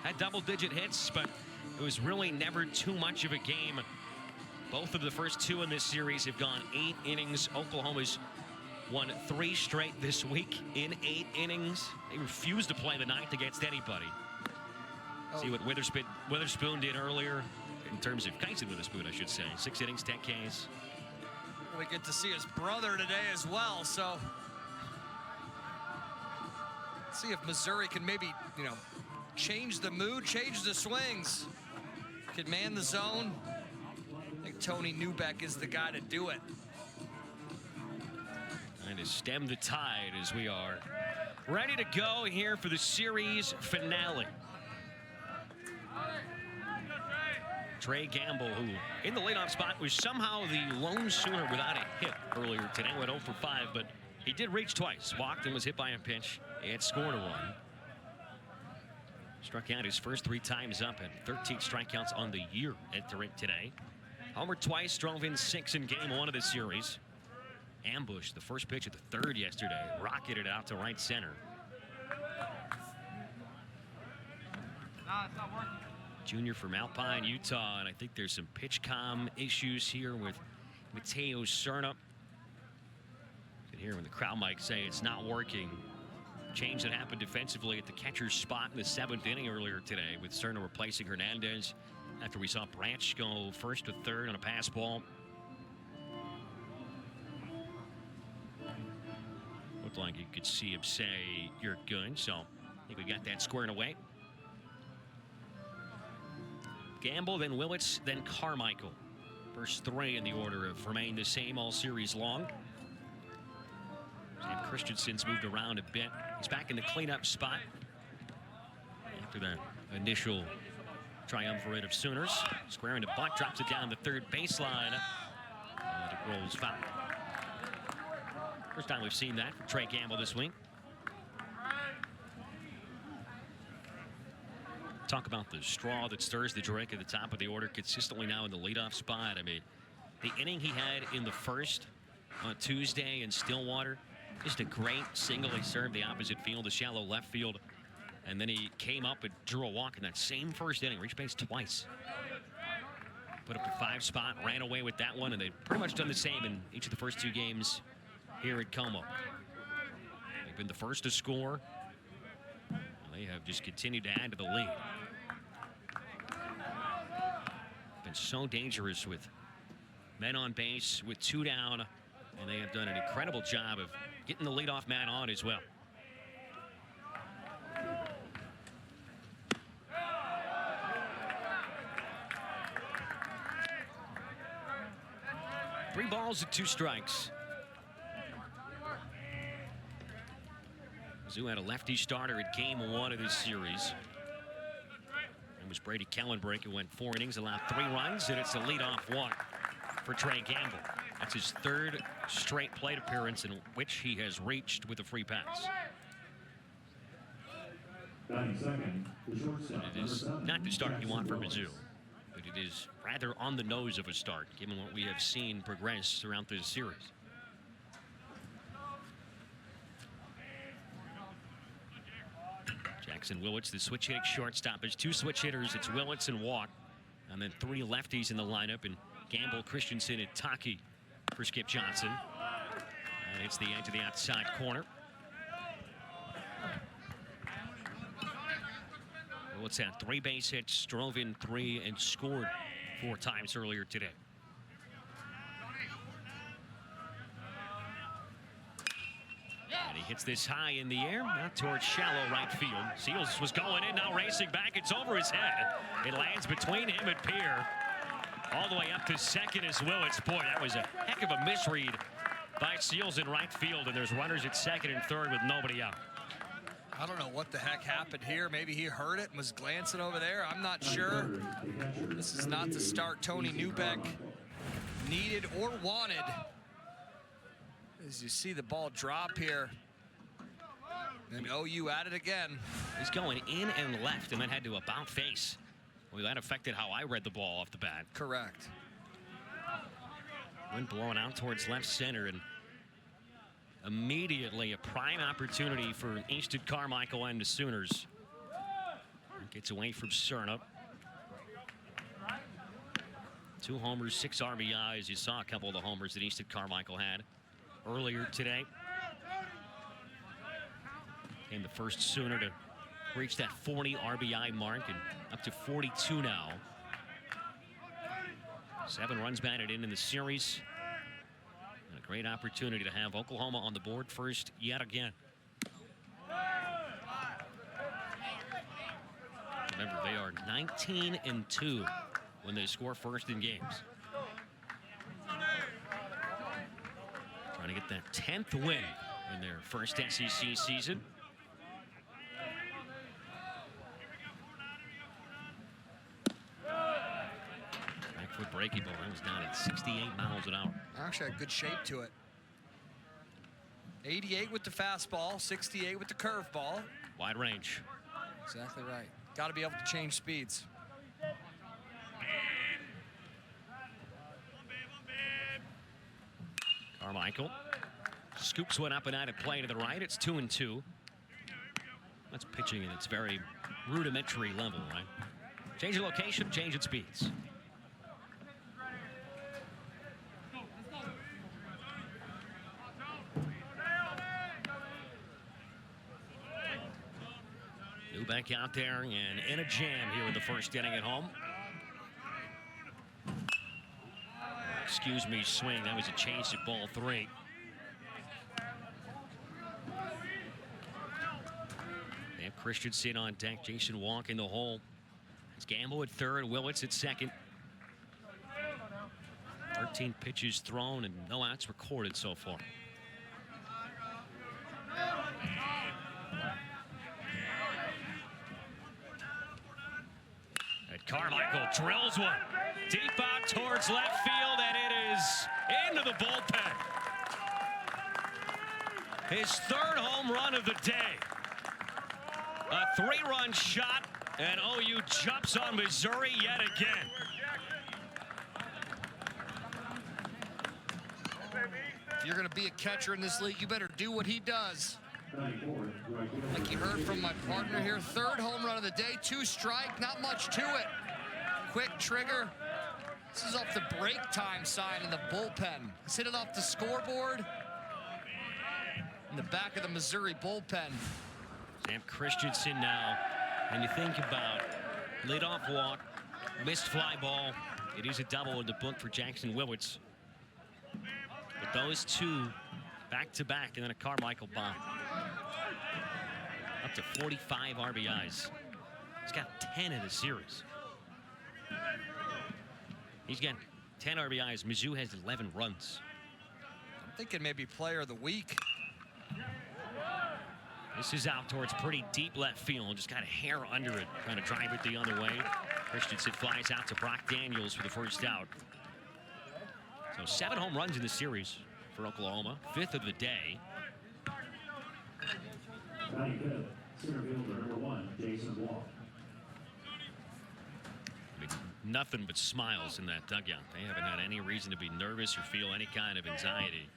had double-digit hits, but it was really never too much of a game. Both of the first two in this series have gone 8 innings. Oklahoma's won 3 straight this week in 8 innings. They refused to play the ninth against anybody. See what Witherspoon did earlier in terms of Kyson Witherspoon, I should say. 6 innings, 10 Ks. We get to see his brother today as well, so let's see if Missouri can maybe, change the mood, change the swings, can man the zone. I think Tony Newbeck is the guy to do it. Trying to stem the tide as we are ready to go here for the series finale. Trey Gamble, who in the leadoff spot was somehow the lone Sooner without a hit earlier today, went 0 for 5, but he did reach twice, walked and was hit by a pitch and scored a run. Struck out his first 3 times up at 13 strikeouts on the year entering today. Homered twice, drove in 6 in game 1 of the series. Ambushed the first pitch of the 3rd yesterday, rocketed out to right center. It's not working. Junior from Alpine, Utah, and I think there's some pitch comm issues here with Mateo Cerna. You can hear when the crowd mic say it's not working. Change that happened defensively at the catcher's spot in the 7th inning earlier today with Cerna replacing Hernandez after we saw Branch go first to 3rd on a pass ball. Looked like you could see him say, "You're good," so I think we got that squared away. Gamble, then Willits, then Carmichael. First 3 in the order have remained the same all series long. Sam Christensen's moved around a bit. He's back in the cleanup spot after the initial triumvirate of Sooners. Squaring to bunt, drops it down the 3rd baseline, and it rolls foul. First time we've seen that from Trey Gamble this week. Talk about the straw that stirs the drink at the top of the order consistently now in the leadoff spot. I mean, the inning he had in the first on Tuesday in Stillwater, just a great single. He served the opposite field, the shallow left field, and then he came up and drew a walk in that same first inning, reached base twice. Put up a 5 spot, ran away with that one, and they've pretty much done the same in each of the first 2 games here at Como. They've been the first to score. They have just continued to add to the lead. Been so dangerous with men on base with 2 down, and they have done an incredible job of getting the leadoff man on as well. Three balls and 2 strikes. Mizzou had a lefty starter at game 1 of this series. It was Brady Kellenbrink, who went 4 innings, allowed 3 runs, and it's a leadoff walk for Trey Gamble. That's his 3rd straight plate appearance in which he has reached with a free pass. And it is not the start you want for Mizzou, but it is rather on the nose of a start, given what we have seen progress throughout this series. Jackson Willits, the switch hitting shortstop. There's 2 switch hitters. It's Willits and Walk, and then 3 lefties in the lineup, and Gamble, Christensen, and Taki for Skip Johnson. And it's the edge of the outside corner. Willits had 3 base hits, drove in 3, and scored 4 times earlier today. And he hits this high in the air, out towards shallow right field. Seals was going in, now racing back. It's over his head. It lands between him and Pierre. All the way up to second is Willits. Boy, that was a heck of a misread by Seals in right field. And there's runners at second and third with nobody out. I don't know what the heck happened here. Maybe he heard it and was glancing over there. I'm not sure. This is not the start Tony Newbeck needed or wanted. As you see the ball drop here. And OU at it again. He's going in and left and then had to about face. Well, that affected how I read the ball off the bat. Correct. Wind blowing out towards left center, and immediately a prime opportunity for Easton Carmichael and the Sooners. Gets away from Cerna. 2 homers, 6 RBIs. You saw a couple of the homers that Easton Carmichael had earlier today. And the first Sooner to reach that 40 RBI mark and up to 42 now. 7 runs batted in the series. And a great opportunity to have Oklahoma on the board first yet again. Remember, they are 19-2 when they score first in games. Trying to get that 10th win in their first SEC season. Back foot breaking ball. That was down at 68 miles an hour. Actually had good shape to it. 88 with the fastball, 68 with the curveball. Wide range. Exactly right. Got to be able to change speeds. Carmichael scoops one up and out of play to the right. It's 2-2. That's pitching at its very rudimentary level, right? Change of location, change in speeds. Newbeck out there and in a jam here in the first inning at home. Excuse me, swing. That was a chase at ball 3. They have Christensen on deck. Jason Walk in the hole. It's Gamble at third. Willits at second. 13 pitches thrown and no outs recorded so far. And Carmichael drills one deep out towards left field, and it is into the bullpen. His 3rd home run of the day. A 3-run shot, and OU jumps on Missouri yet again. If you're going to be a catcher in this league, you better do what he does. Like you heard from my partner here, 3rd home run of the day, 2 strike, not much to it. Quick trigger. This is off the break time side in the bullpen. He's hit it off the scoreboard in the back of the Missouri bullpen. Sam Christensen now, and you think about leadoff walk, missed fly ball. It is a double in the book for Jackson Willits. But those 2 back-to-back, and then a Carmichael bomb. Up to 45 RBIs. He's got 10 in the series. He's got 10 RBIs. Mizzou has 11 runs. I'm thinking maybe player of the week. This is out towards pretty deep left field. Just got a hair under it, trying to drive it the other way. Christensen flies out to Brock Daniels for the first out. So 7 home runs in the series for Oklahoma. 5th of the day. 95th, center fielder number 1, Jason Walk. I mean, nothing but smiles in that dugout. They haven't had any reason to be nervous or feel any kind of anxiety.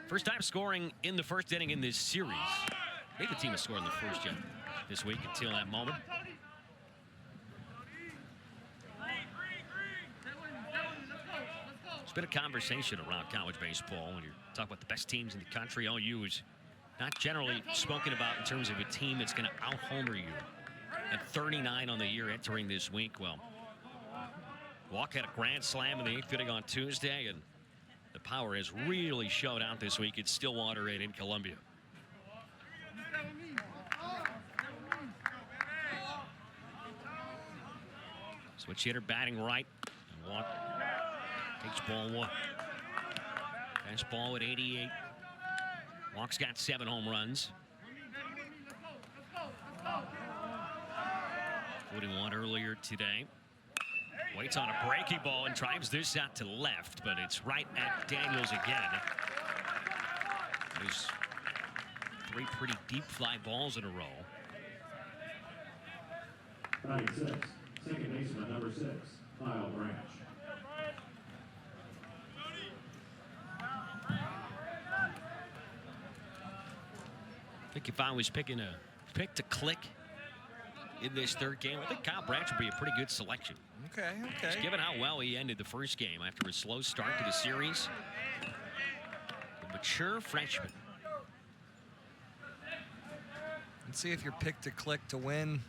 First time scoring in the first inning in this series. Neither team has scored in the first yet this week until that moment. There's been a conversation around college baseball when you're talking about the best teams in the country. OU is not generally spoken about in terms of a team that's going to out-homer you. At 39 on the year entering this week, well, Walk had a grand slam in the 8th inning on Tuesday, and the power has really showed out this week at Stillwater and in Columbia. Switch hitter batting right, and Walk takes ball 1. Fastball at 88. Walk's got 7 home runs. Including 1 earlier today. Waits on a breaking ball and drives this out to left, but it's right at Daniels again. There's 3 pretty deep fly balls in a row. 96, second baseman number 6, Kyle Branch. I think if I was picking a pick to click in this third game. I think Kyle Branch would be a pretty good selection. Okay. Given how well he ended the first game after a slow start to the series. A mature freshman. Let's see if your pick to click to win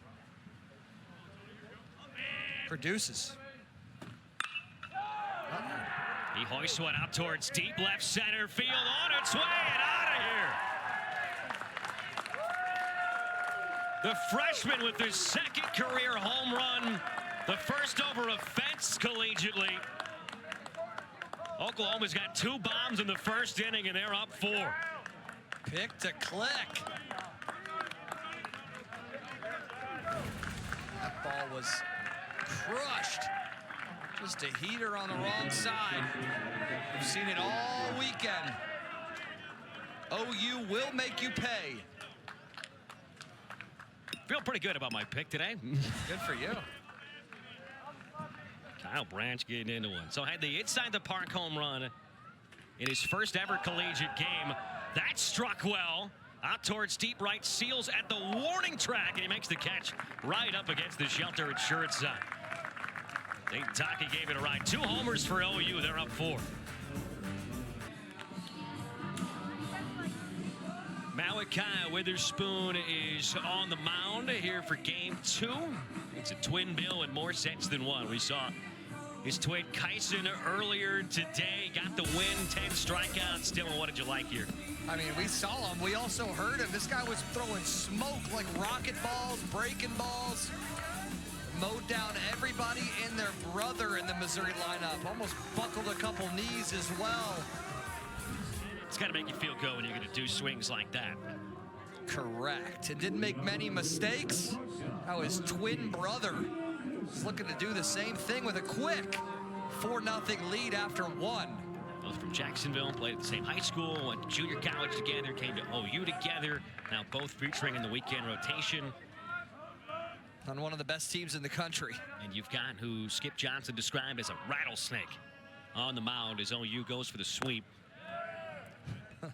produces. He hoists one out towards deep left center field, on its way and out of here. The freshman with his second career home run, the first over a fence collegiately. Oklahoma's got 2 bombs in the first inning, and they're up 4. Pick to click. That ball was crushed. Just a heater on the wrong side. We've seen it all weekend. OU will make you pay. Feel pretty good about my pick today. Good for you. Kyle Branch getting into one. So had the inside the park home run in his first ever collegiate game. That struck well. Out towards deep right, Seals at the warning track, and he makes the catch right up against the shelter at short side. Dayton Taki gave it a ride. 2 homers for OU. They're up 4. Malachi Witherspoon is on the mound here for game 2. It's a twin bill in more sets than one. We saw his twin Kyson earlier today. Got the win, 10 strikeouts. Dylan, what did you like here? I mean, we saw him. We also heard him. This guy was throwing smoke like rocket balls, breaking balls. Mowed down everybody and their brother in the Missouri lineup. Almost buckled a couple knees as well. It's got to make you feel good when you're going to do swings like that. Correct. And didn't make many mistakes. How his twin brother is looking to do the same thing with a quick 4-0 lead after 1. Both from Jacksonville, played at the same high school, went to junior college together, came to OU together. Now both featuring in the weekend rotation. On one of the best teams in the country. And you've got who Skip Johnson described as a rattlesnake on the mound as OU goes for the sweep.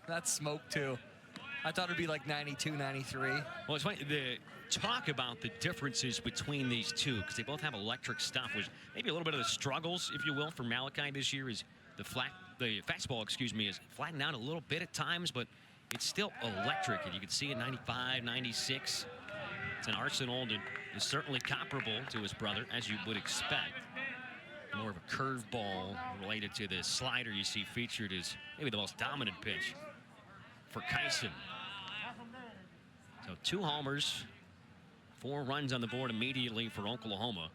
That's smoke too. I thought it'd be like 92, 93. Well, it's funny, the talk about the differences between these two, because they both have electric stuff, was maybe a little bit of the struggles, if you will, for Malachi this year is the fastball, is flattened out a little bit at times, but it's still electric, and you can see it 95, 96. It's an arsenal that is certainly comparable to his brother, as you would expect. More of a curveball related to the slider you see featured as maybe the most dominant pitch for Kyson. So 2 homers, 4 runs on the board immediately for Oklahoma.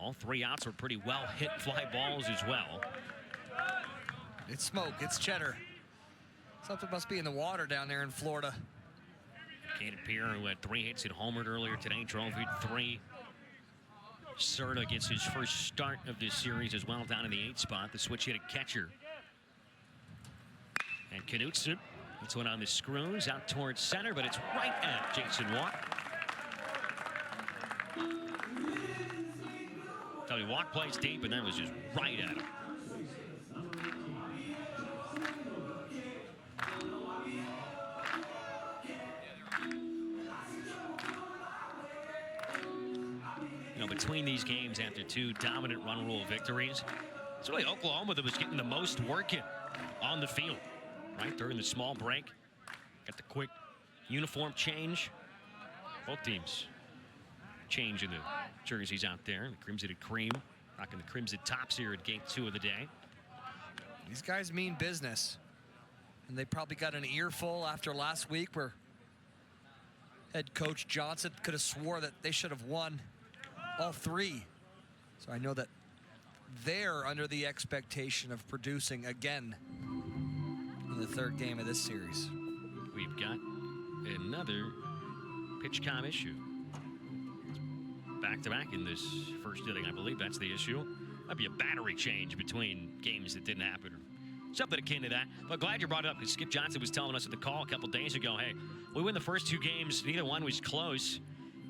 All 3 outs were pretty well hit fly balls as well. It's smoke, it's cheddar. Something must be in the water down there in Florida. Caden Pierre, who had 3 hits and homered earlier today, drove in 3. Serta gets his first start of this series as well down in the 8th spot. The switch hit a catcher. And Knutson, it's one on the screws out towards center, but it's right at Jason Walk. Tell you, Walk plays deep, and that was just right at him. Between these games after 2 dominant run rule victories, it's really Oklahoma that was getting the most work in on the field, right? During the small break, got the quick uniform change. Both teams changing the jerseys out there. The crimson and cream, rocking the crimson tops here at game 2 of the day. These guys mean business. And they probably got an earful after last week where head coach Johnson could have swore that they should have won all 3. So I know that they're under the expectation of producing again in the 3rd game of this series. We've got another pitch count issue. Back-to-back in this first inning, I believe that's the issue. Might be a battery change between games that didn't happen, or something akin to that. But glad you brought it up, because Skip Johnson was telling us at the call a couple days ago, hey, we win the first 2 games, neither one was close.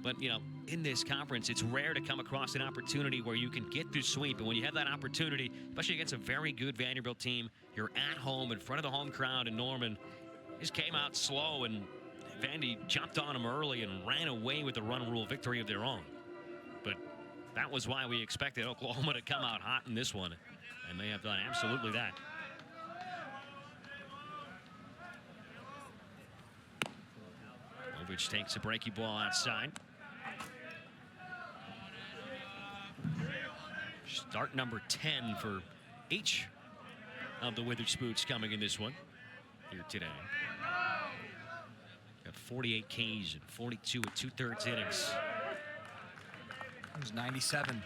But, you know, in this conference, it's rare to come across an opportunity where you can get the sweep. And when you have that opportunity, especially against a very good Vanderbilt team, you're at home in front of the home crowd in Norman. Just came out slow and Vandy jumped on them early and ran away with the run rule victory of their own. But that was why we expected Oklahoma to come out hot in this one, and they have done absolutely that. Lovich takes a breaky ball outside. Start number 10 for each of the Witherspoots coming in this one here today. Got 48 Ks and 42 and 2/3 innings. It was 97.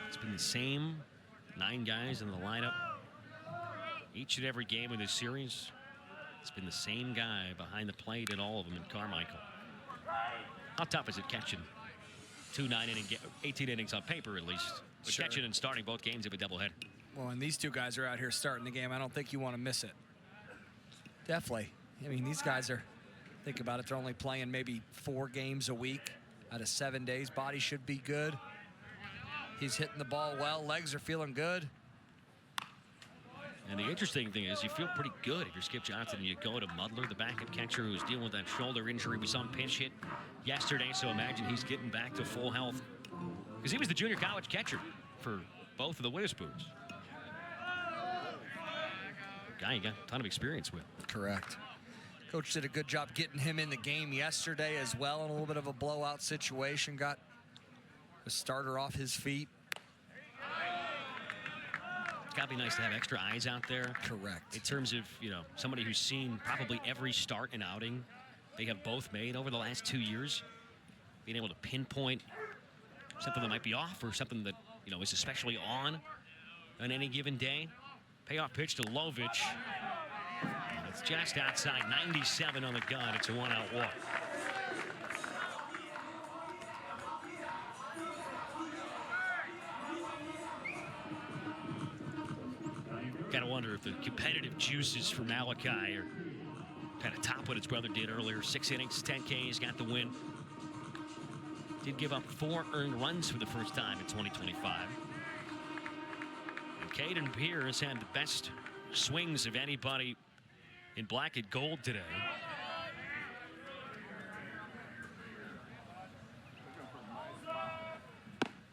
It's been the same 9 guys in the lineup each and every game in this series. It's been the same guy behind the plate in all of them in Carmichael. How tough is it catching 18 innings on paper at least? But Sure. catching and starting both games of a doubleheader. Well, and these two guys are out here starting the game. I don't think you want to miss it. Definitely. I mean, these guys are, think about it, they're only playing maybe 4 games a week out of 7 days. Body should be good. He's hitting the ball well. Legs are feeling good. And the interesting thing is you feel pretty good if you're Skip Johnson and you go to Mudler, the backup catcher who's dealing with that shoulder injury with some pinch hit yesterday. So imagine he's getting back to full health because he was the junior college catcher for both of the Witherspoots. Guy you got a ton of experience with. Correct. Coach did a good job getting him in the game yesterday as well in a little bit of a blowout situation. Got the starter off his feet. It's got to be nice to have extra eyes out there. Correct. In terms of, you know, somebody who's seen probably every start and outing they have both made over the last 2 years. Being able to pinpoint something that might be off or something that, you know, is especially on any given day. Payoff pitch to Lovich. It's just outside, 97 on the gun. It's a 1-out walk. Got to wonder if the competitive juices for Malachi are kind of top what his brother did earlier. 6 innings, 10 Ks, got the win. Did give up 4 earned runs for the first time in 2025. And Caden Pierce had the best swings of anybody in black and gold today.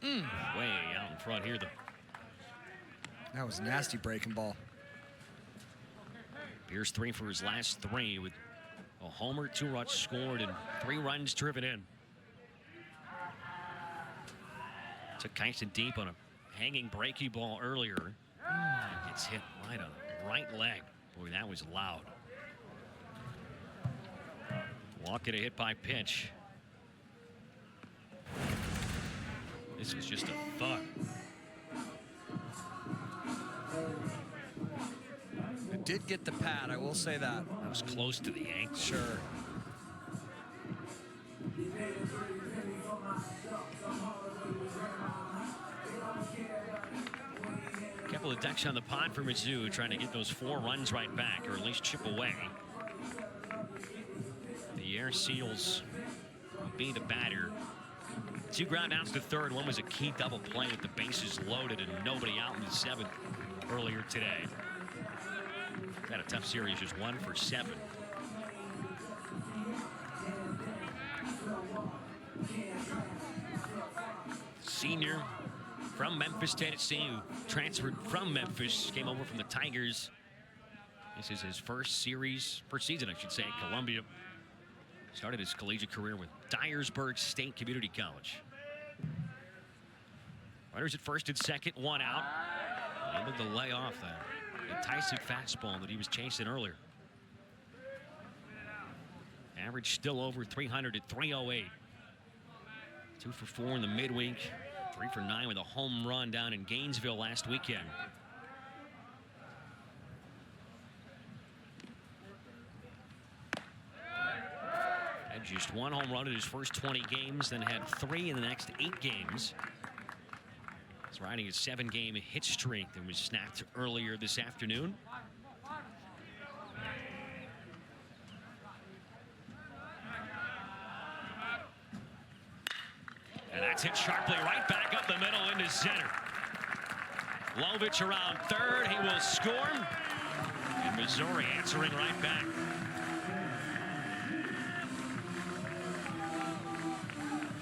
Way out in front here. That was a nasty breaking ball. Pierce 3 for his last 3 with a homer, 2 runs scored, and 3 runs driven in. Took Kyson deep on a hanging breaky ball earlier. And gets hit right on the right leg. Boy, that was loud. Walk at a hit by pitch. This was just a thud. It did get the pad, I will say that. That was close to the ankle. Sure. A couple of ducks on the pod for Mizzou, trying to get those 4 runs right back, or at least chip away. The Air Seals will be the batter. 2 ground outs to third. One was a key double play with the bases loaded and nobody out in the 7th earlier today. Had a tough series, just 1 for 7. Senior from Memphis, Tennessee, who transferred from Memphis, came over from the Tigers. This is his first season, I should say, at Columbia. Started his collegiate career with Dyersburg State Community College. Runners at first and second, 1 out. Able to lay off that enticing fastball that he was chasing earlier. Average still over 300 at 308. 2 for 4 in the midweek. 3 for 9 with a home run down in Gainesville last weekend. Had just 1 home run in his first 20 games, then had 3 in the next 8 games. He's riding a 7-game hit streak that was snapped earlier this afternoon. And that's hit sharply right back up the middle into center. Lovich around third. He will score. Missouri answering right back.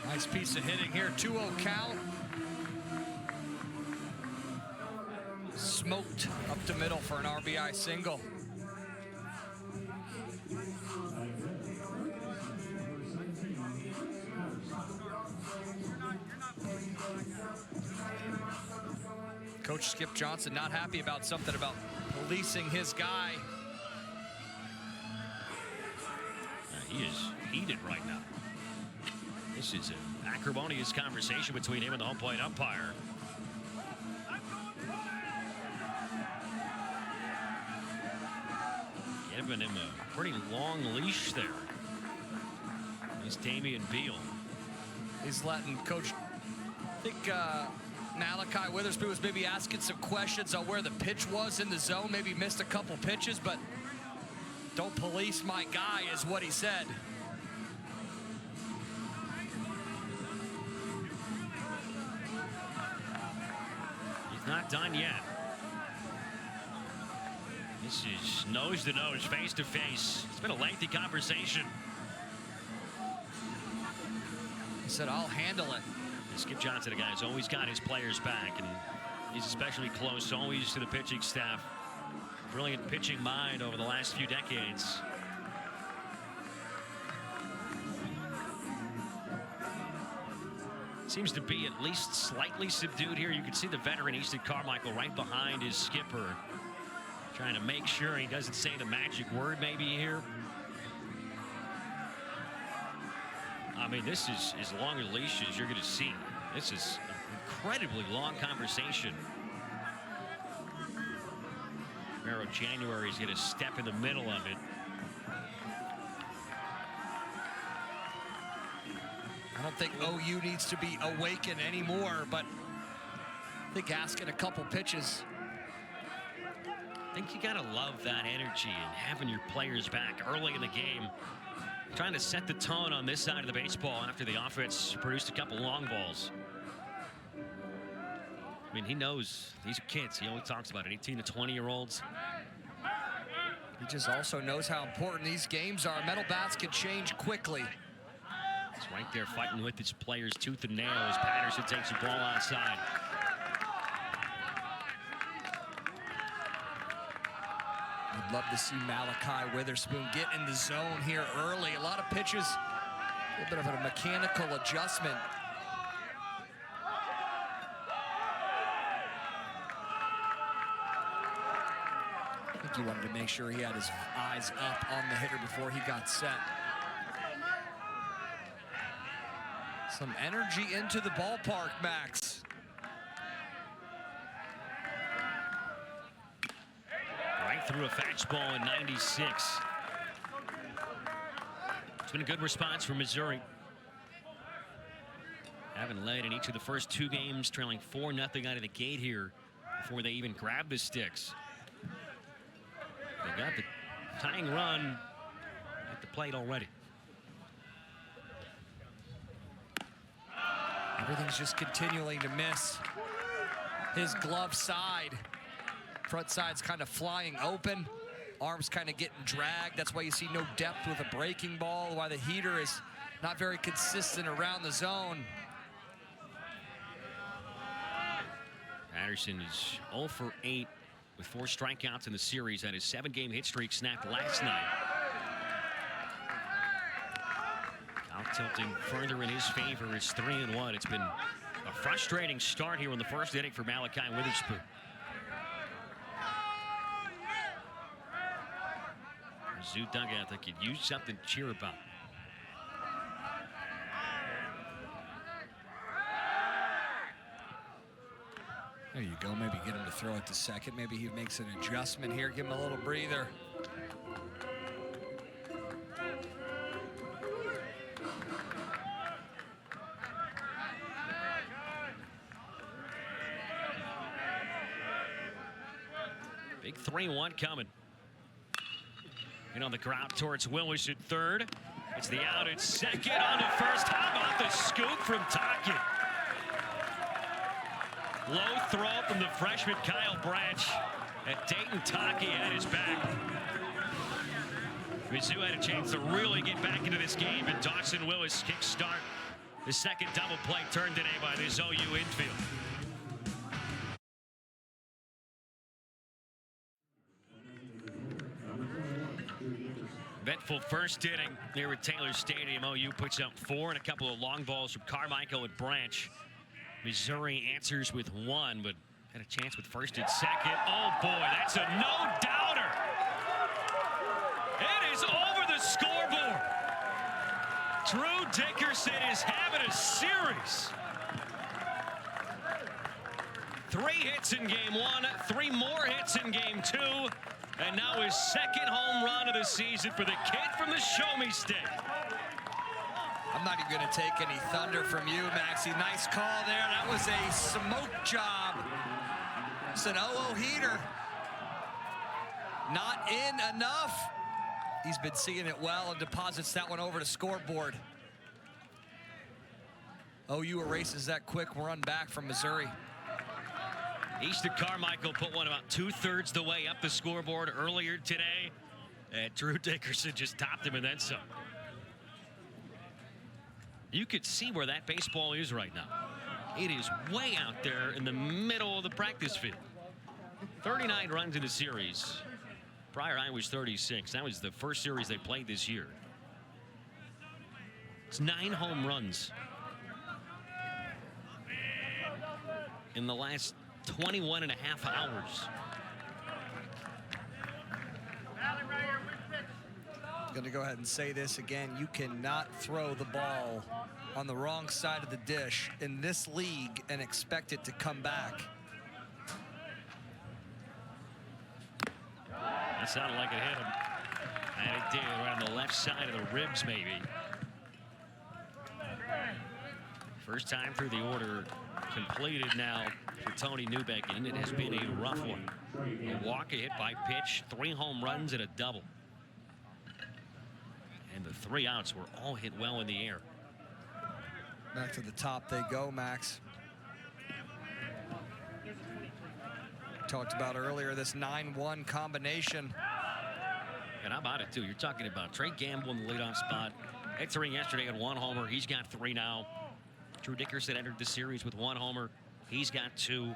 Nice piece of hitting here. 2-0 count. Smoked up the middle for an RBI single. Coach Skip Johnson not happy about something about policing his guy. He is heated right now. This is an acrimonious conversation between him and the home plate umpire. Giving him a pretty long leash there. He's Damian Beal. He's letting Coach, I think Malachi Witherspoon was maybe asking some questions on where the pitch was in the zone. Maybe missed a couple pitches, but don't police my guy is what he said. He's not done yet. This is nose to nose, face to face. It's been a lengthy conversation. He said, I'll handle it. Skip Johnson, a guy who's always got his players back, and he's especially close always to the pitching staff. Brilliant pitching mind over the last few decades. Seems to be at least slightly subdued here. You can see the veteran Easton Carmichael right behind his skipper, trying to make sure he doesn't say the magic word maybe here. I mean, this is as long a leash as you're going to see. This is an incredibly long conversation. Mero January is going to step in the middle of it. I don't think OU needs to be awakened anymore, but I think asking a couple pitches. I think you got to love that energy and having your players back early in the game. Trying to set the tone on this side of the baseball after the offense produced a couple long balls. I mean, he knows these are kids. He always talks about it, 18 to 20-year-olds. He just also knows how important these games are. Metal bats can change quickly. He's right there fighting with his players tooth and nail as Patterson takes the ball outside. I'd love to see Malachi Witherspoon get in the zone here early. A lot of pitches, a little bit of a mechanical adjustment. I think he wanted to make sure he had his eyes up on the hitter before he got set. Some energy into the ballpark, Max. Right through a fastball in 96. It's been a good response from Missouri. Having led in each of the first two games, trailing 4-0 out of the gate here before they even grabbed the sticks. They got the tying run at the plate already. Everything's just continuing to miss. His glove side. Front side's kind of flying open. Arms kind of getting dragged. That's why you see no depth with a breaking ball, why the heater is not very consistent around the zone. Patterson is 0 for 8 with 4 strikeouts in the series. That his 7-game hit streak snapped last night. Out tilting further in his favor. It's 3-1. It's been a frustrating start here in the first inning for Malachi Witherspoon. Zoo dugout that could use something to cheer about. There you go. Maybe get him to throw it to second. Maybe he makes an adjustment here. Give him a little breather. Big 3-1 coming. And on the ground towards Willis at third. It's the out at second on to first. How about the scoop from Tockett? Low throw from the freshman Kyle Branch. And Dayton Taki had his back. Mizzou had a chance to really get back into this game, and Dawson Willis kickstart the second double play turn today by this OU infield. Eventful first inning there at Taylor Stadium. OU puts up 4 and a couple of long balls from Carmichael and Branch. Missouri answers with 1, but had a chance with first and second. Oh boy, that's a no-doubter. It is over the scoreboard. Drew Dickerson is having a series. 3 hits in game 1, 3 more hits in game 2. And now his second home run of the season for the kid from the Show Me State. I'm not even going to take any thunder from you, Maxie. Nice call there. That was a smoke job. It's an 0-0 heater. Not in enough. He's been seeing it well and deposits that one over to scoreboard. OU erases that quick run back from Missouri. Easton Carmichael put one about 2/3 the way up the scoreboard earlier today. And Drew Dickerson just topped him and then some. You could see where that baseball is right now. It is way out there in the middle of the practice field. 39 runs in the series. Prior high was 36. That was the first series they played this year. It's 9 home runs in the last 21 and a half hours. I'm going to go ahead and say this again. You cannot throw the ball on the wrong side of the dish in this league and expect it to come back. That sounded like it hit him. And it did, around the left side of the ribs, maybe. First time through the order completed now for Tony Newbeck, and it has been a rough one. A walk, a hit by pitch, 3 home runs and a double. And the 3 outs were all hit well in the air. Back to the top they go, Max. Talked about earlier this 9-1 combination. And how about it, too? You're talking about Trey Gamble in the leadoff spot. Entering yesterday at 1 homer. He's got 3 now. Drew Dickerson entered the series with 1 homer. He's got 2.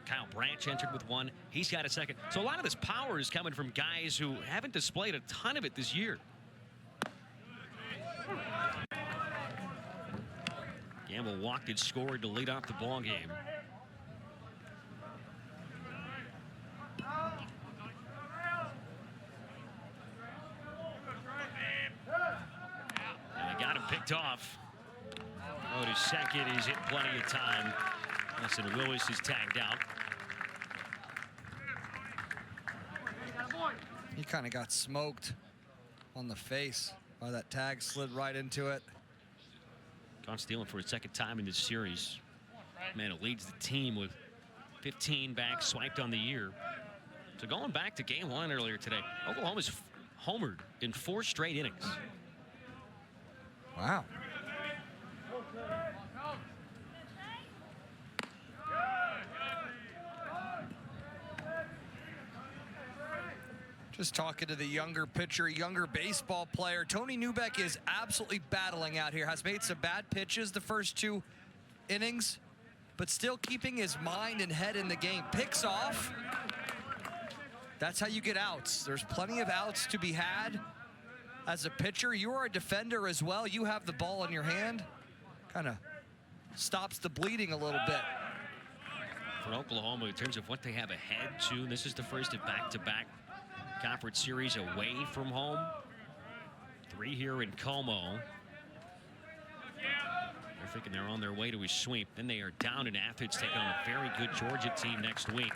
Kyle Branch entered with 1. He's got a second. So a lot of this power is coming from guys who haven't displayed a ton of it this year. Gamble walked and scored to lead off the ball game. And they got him picked off. Oh, to second, he's hit plenty of time. Listen, Willis is tagged out. He kind of got smoked on the face by that tag, slid right into it. Gone stealing for his second time in this series. Man, it leads the team with 15 bags swiped on the year. So going back to game 1 earlier today, Oklahoma's homered in 4 straight innings. Wow. Just talking to the younger pitcher, younger baseball player. Tony Newbeck is absolutely battling out here. Has made some bad pitches the first 2 innings, but still keeping his mind and head in the game. Picks off. That's how you get outs. There's plenty of outs to be had. As a pitcher, you are a defender as well. You have the ball in your hand. Kind of stops the bleeding a little bit. For Oklahoma, in terms of what they have ahead, too, this is the first of back-to-back conference series away from home. 3 here in Como. They're thinking they're on their way to a sweep. Then they are down in Athens, taking on a very good Georgia team next week.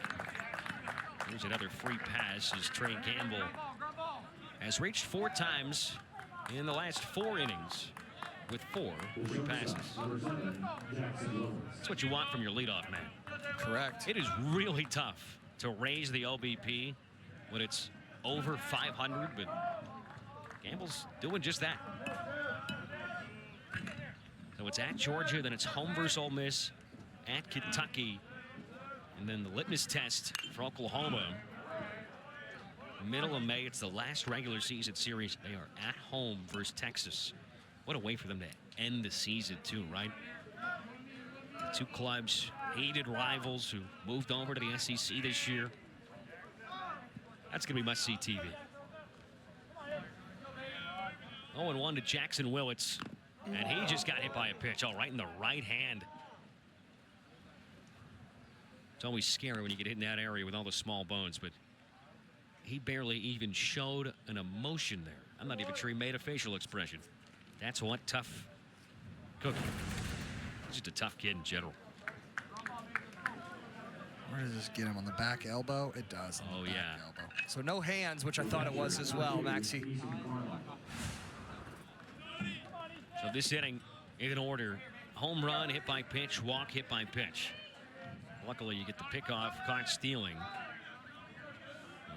Here's another free pass as Trey Gamble has reached 4 times in the last 4 innings with 4 free passes. That's what you want from your leadoff man. Correct. It is really tough to raise the OBP when it's over 500, but Gamble's doing just that. So it's at Georgia, then it's home versus Ole Miss, at Kentucky, and then the litmus test for for Oklahoma. Middle of May, it's the last regular season series. They are at home versus Texas. What a way for them to end the season, too, right? The two clubs, hated rivals who moved over to the SEC this year. That's going to be must-see TV. 0-1 to Jackson Willits, and he just got hit by a pitch, right in the right hand. It's always scary when you get hit in that area with all the small bones, but he barely even showed an emotion there. I'm not even sure he made a facial expression. That's what tough cookie. He's just a tough kid in general. Where does this get him? On the back elbow? It does. Oh, yeah. Elbow. So no hands, which I thought it was as well, Maxie. So this inning, in order: home run, hit by pitch; walk, hit by pitch. Luckily, you get the pickoff, caught stealing.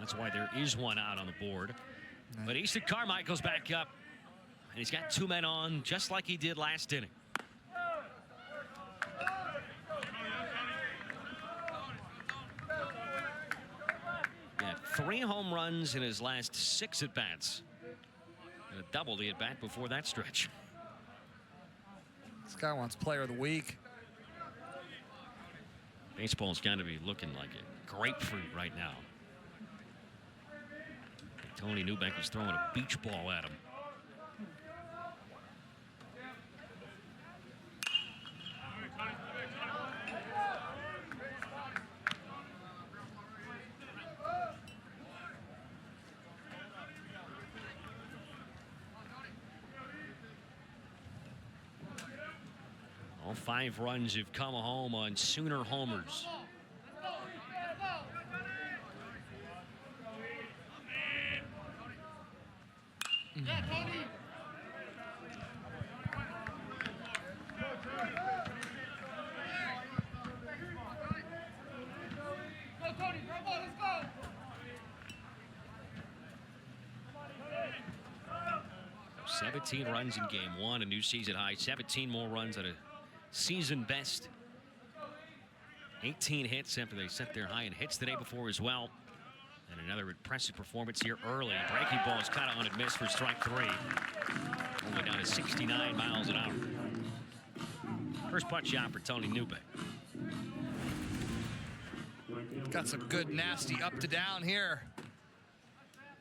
That's why there is one out on the board. But Easton Carmichael's back up, and he's got two men on, just like he did last inning. Yeah, 3 home runs in his last 6 at-bats. And a double the at-bat before that stretch. This guy wants player of the week. Baseball's got to be looking like a grapefruit right now. Tony Newbeck is throwing a beach ball at him. All 5 runs have come home on Sooner homers. So 17 runs in game 1, a new season high. 17 more runs at a season best. 18 hits after they set their high in hits the day before as well. And another impressive performance here early. Breaking ball is kind of on and missed for strike 3. Only down to 69 miles an hour. First punch shot for Tony Newbeck. Got some good, nasty up to down here.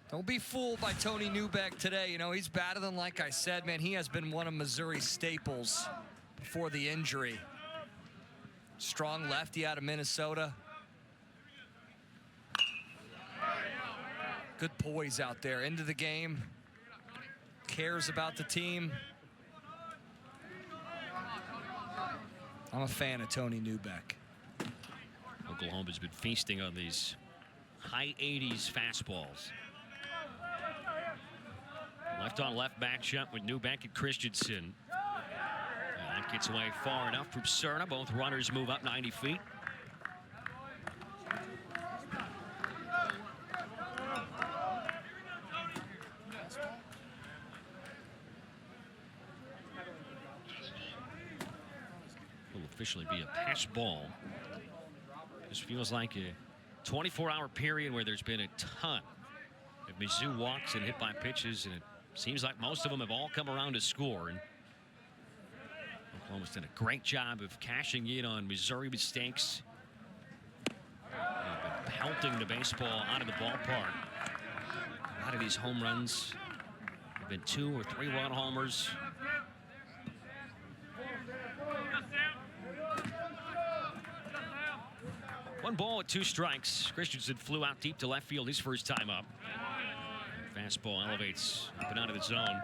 Don't be fooled by Tony Newbeck today. You know, he's battling, like I said, man. He has been one of Missouri's staples before the injury. Strong lefty out of Minnesota. Good poise out there. Into the game. Cares about the team. I'm a fan of Tony Newbeck. Oklahoma's been feasting on these high 80s fastballs. Left on left matchup with Newbeck and Christensen. And that gets away far enough from Cerna. Both runners move up 90 feet. Will officially be a pass ball. This feels like a 24-hour period where there's been a ton of Mizzou walks and hit by pitches, and it seems like most of them have all come around to score. And Oklahoma's done a great job of cashing in on Missouri mistakes. They've been pelting the baseball out of the ballpark. A lot of these home runs have been 2- or 3-run homers. One ball with 2 strikes. Christensen flew out deep to left field his first time up. Fastball elevates up and out of the zone.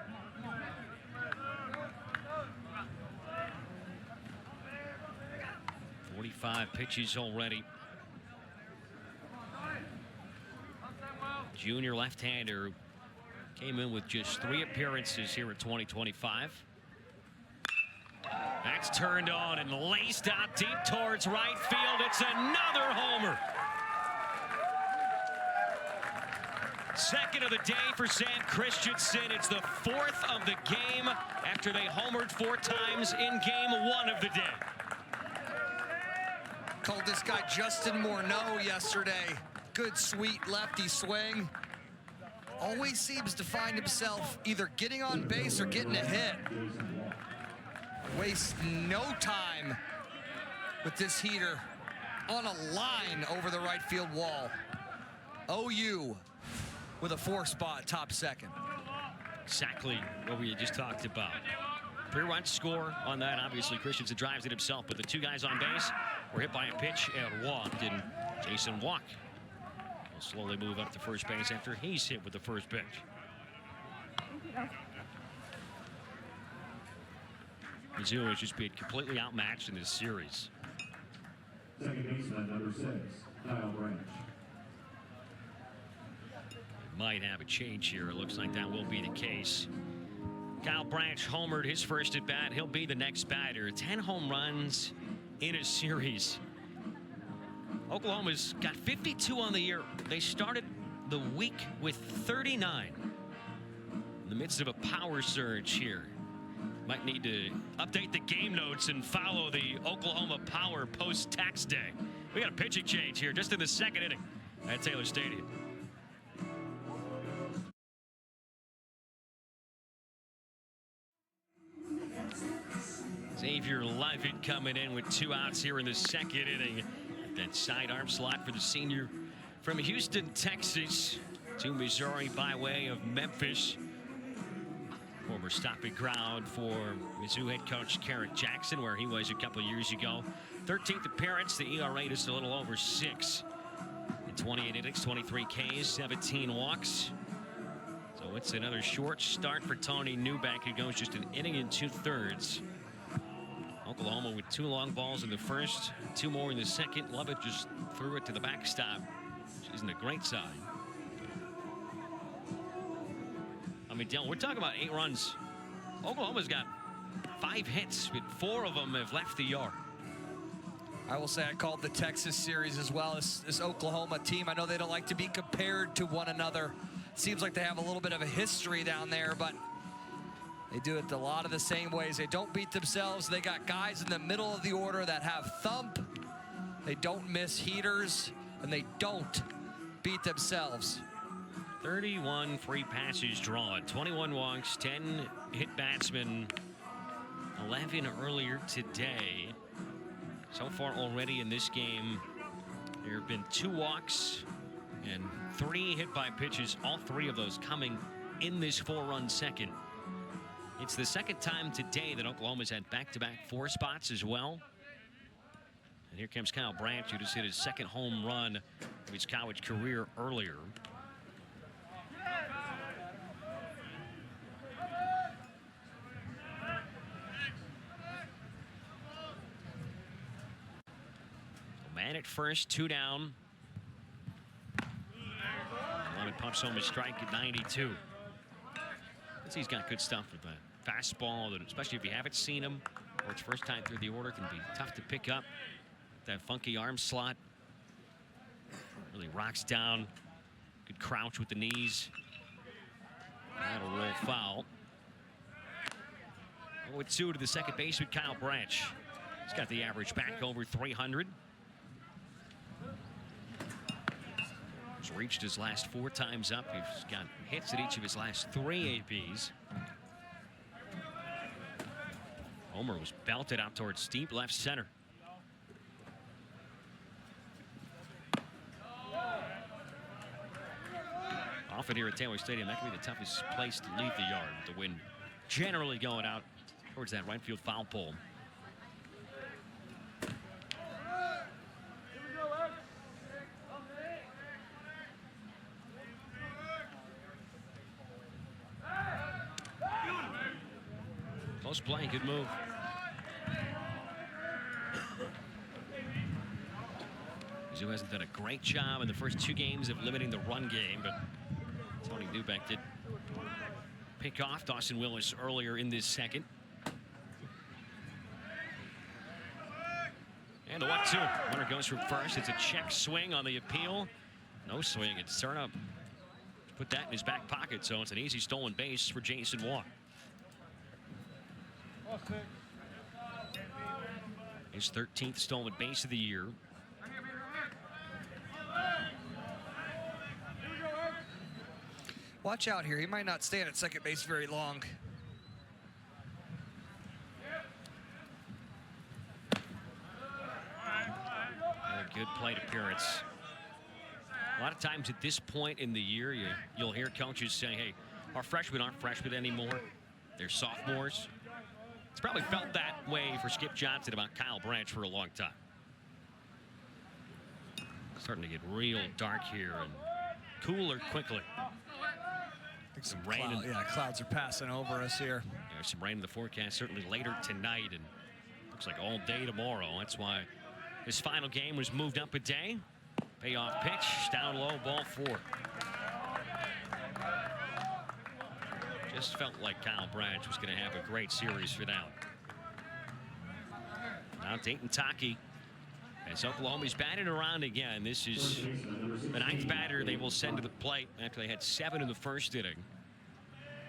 .45 pitches already. Junior left-hander came in with just 3 appearances here in 2025. That's turned on and laced out deep towards right field. It's another homer. Second of the day for Sam Christensen. It's the 4th of the game after they homered 4 times in game 1 of the day. Called this guy Justin Morneau yesterday. good, sweet lefty swing. Always seems to find himself either getting on base or getting a hit. Wastes no time with this heater on a line over the right field wall. OU with a 4-spot top second. Exactly what we had just talked about. 3-run score on that. Obviously, Christensen drives it himself, but the two guys on base were hit by a pitch and walked. And Jason Walk will slowly move up to first base after he's hit with the first pitch. Mizzou has just been completely outmatched in this series. Second baseman, number 6, Kyle Branch. Might have a change here. It looks like that will be the case. Kyle Branch homered his first at bat. He'll be the next batter. 10 home runs in a series. Oklahoma's got 52 on the year. They started the week with 39. In the midst of a power surge here. Might need to update the game notes and follow the Oklahoma Power post-tax day. We got a pitching change here just in the second inning at Taylor Stadium. Xavier Levitt coming in with 2 outs here in the second inning. That sidearm slot for the senior from Houston, Texas to Missouri by way of Memphis. Former stopping ground for Mizzou head coach Carrick Jackson, where he was a couple of years ago. 13th appearance, the ERA is a little over 6. In 28 innings, 23 Ks, 17 walks. So it's another short start for Tony Newbeck, who goes just an inning and 2/3. Oklahoma with 2 long balls in the first, 2 more in the second. Lovett just threw it to the backstop, which isn't a great sign. I mean, Dylan, we're talking about 8 runs. Oklahoma's got 5 hits, but 4 of them have left the yard. I will say I called the Texas series as well as this Oklahoma team. I know they don't like to be compared to one another. Seems like they have a little bit of a history down there, but they do it a lot of the same ways. They don't beat themselves. They got guys in the middle of the order that have thump. They don't miss heaters, and they don't beat themselves. 31 free passes drawn, 21 walks, 10 hit batsmen, 11 earlier today. So far already in this game, there have been 2 walks and 3 hit by pitches, all 3 of those coming in this 4-run second. It's the second time today that Oklahoma's had back-to-back 4 spots as well. And here comes Kyle Branch, who just hit his second home run of his college career earlier. Man at first, 2 down. Lemon pumps home a strike at 92. He's got good stuff with that fastball, that especially if you haven't seen him or it's first time through the order, can be tough to pick up. That funky arm slot really rocks down. Good crouch with the knees. That'll roll foul. 0-2 to the second base with Kyle Branch. He's got the average back over 300. He's reached his last 4 times up. He's got hits at each of his last 3 APs. Homer was belted out towards deep left center. Often here at Taylor Stadium, that can be the toughest place to leave the yard. The wind generally going out towards that right field foul pole. Close play, good move. Mizzou hasn't done a great job in the first 2 games of limiting the run game, but Tony Newbeck did pick off Dawson Willis earlier in this second. And the 1-2. Runner goes from first. It's a check swing on the appeal. No swing. It's Turnup. Put that in his back pocket, so it's an easy stolen base for Jason Walk. His 13th stolen base of the year. Watch out here. He might not stand at second base very long. A good plate appearance. A lot of times at this point in the year, you'll hear coaches say, hey, our freshmen aren't freshmen anymore. They're sophomores. It's probably felt that way for Skip Johnson about Kyle Branch for a long time. Starting to get real dark here and cooler quickly. Some rain. Clouds are passing over us here. There's some rain in the forecast, certainly later tonight, and looks like all day tomorrow. That's why this final game was moved up a day. Payoff pitch, down low, ball 4. Just felt like Kyle Branch was going to have a great series for them. Now Dayton Taki, as Oklahoma's batted around again. This is the 9th batter they will send to the plate after they had 7 in the first inning.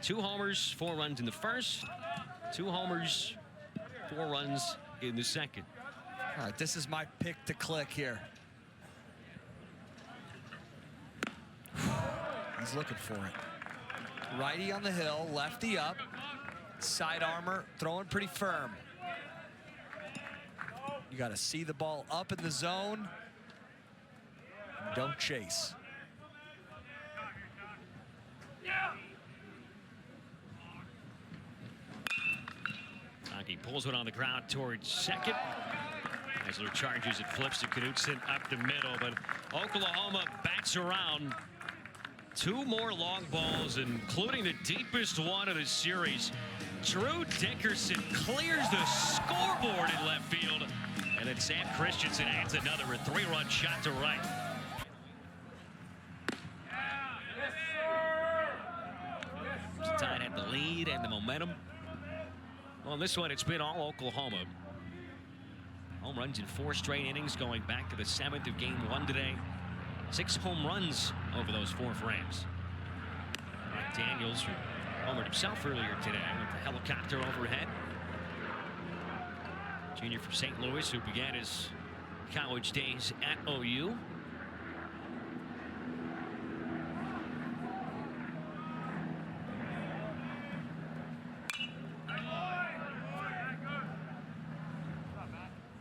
2 homers, 4 runs in the first. 2 homers, 4 runs in the second. All right, this is my pick to click here. He's looking for it. Righty on the hill, lefty up. Side armor, throwing pretty firm. You got to see the ball up in the zone. Don't chase. He pulls it on the ground towards second. Eisler charges it, flips to Knutson up the middle, but Oklahoma bats around. 2 more long balls, including the deepest one of the series. Drew Dickerson clears the scoreboard in left field, and then Sam Christensen adds another 3-run shot to right. Tide had the lead and the momentum. Well, in this one, it's been all Oklahoma. Home runs in 4 straight innings, going back to the 7th of game 1 today. 6 home runs over those 4 frames. Brock Daniels, who homered himself earlier today with the helicopter overhead. Junior from St. Louis, who began his college days at OU.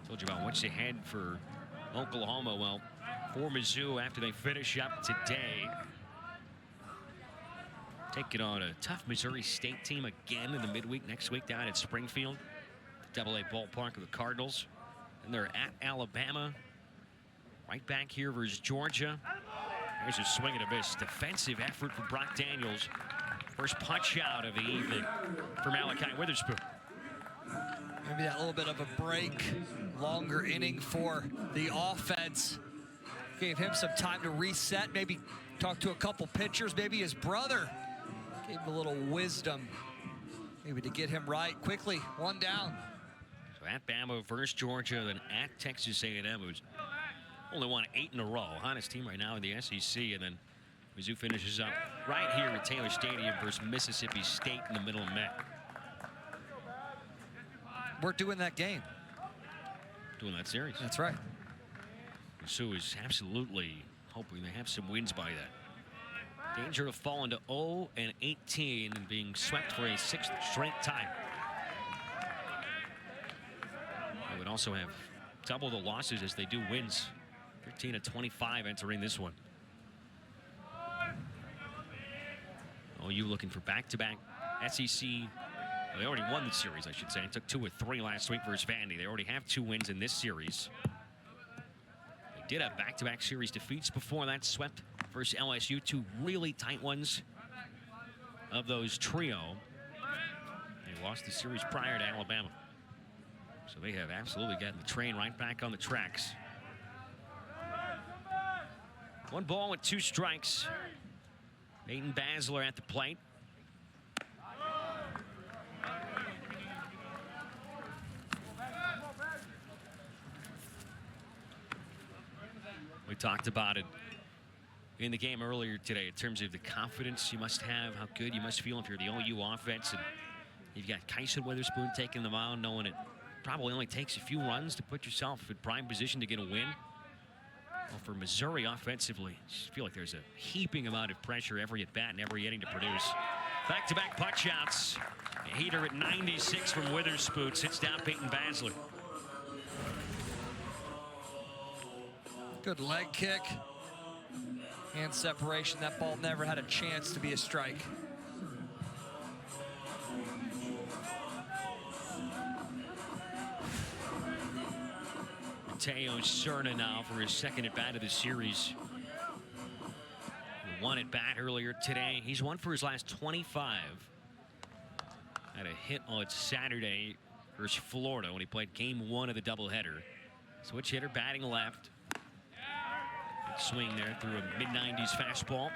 Told you about what's ahead for Oklahoma. Well, for Mizzou, after they finish up today, taking on a tough Missouri State team again in the midweek next week down at Springfield, AA ballpark of the Cardinals. And they're at Alabama. Right back here versus Georgia. There's a swing and a miss. Defensive effort for Brock Daniels. First punch out of the evening for Malachi Witherspoon. Maybe that little bit of a break, longer inning for the offense. Gave him some time to reset, maybe talk to a couple pitchers, maybe his brother gave him a little wisdom, maybe to get him right quickly. 1 down. So at Bama versus Georgia, then at Texas A&M, who's only won 8 in a row. Hottest team right now in the SEC, and then Mizzou finishes up right here at Taylor Stadium versus Mississippi State in the middle of May. We're doing that game. Doing that series. That's right. Mizzou is absolutely hoping they have some wins by that. Danger of falling to 0-18 and being swept for a 6th straight time. They would also have double the losses as they do wins. 13-25 entering this one. OU looking for back-to-back SEC. They already won the series, I should say. It took 2 or 3 last week versus Vandy. They already have 2 wins in this series. They did have back-to-back series defeats before that. Swept versus LSU. 2 really tight ones of those trio. They lost the series prior to Alabama. So they have absolutely gotten the train right back on the tracks. 1 ball with 2 strikes. Peyton Basler at the plate. We talked about it in the game earlier today in terms of the confidence you must have, how good you must feel if you're the OU offense. And you've got Kyson Witherspoon taking the mound, knowing it probably only takes a few runs to put yourself in prime position to get a win. Well, for Missouri offensively, I just feel like there's a heaping amount of pressure every at bat and every inning to produce. Back-to-back punch shots. A heater at 96 from Witherspoon sits down Peyton Basler. Good leg kick. Hand separation. That ball never had a chance to be a strike. Mateo Cerna now for his second at bat of the series. One at bat earlier today. He's won for his last 25. Had a hit on Saturday versus Florida when he played game 1 of the doubleheader. Switch hitter batting left. Good swing there through a mid-90s fastball.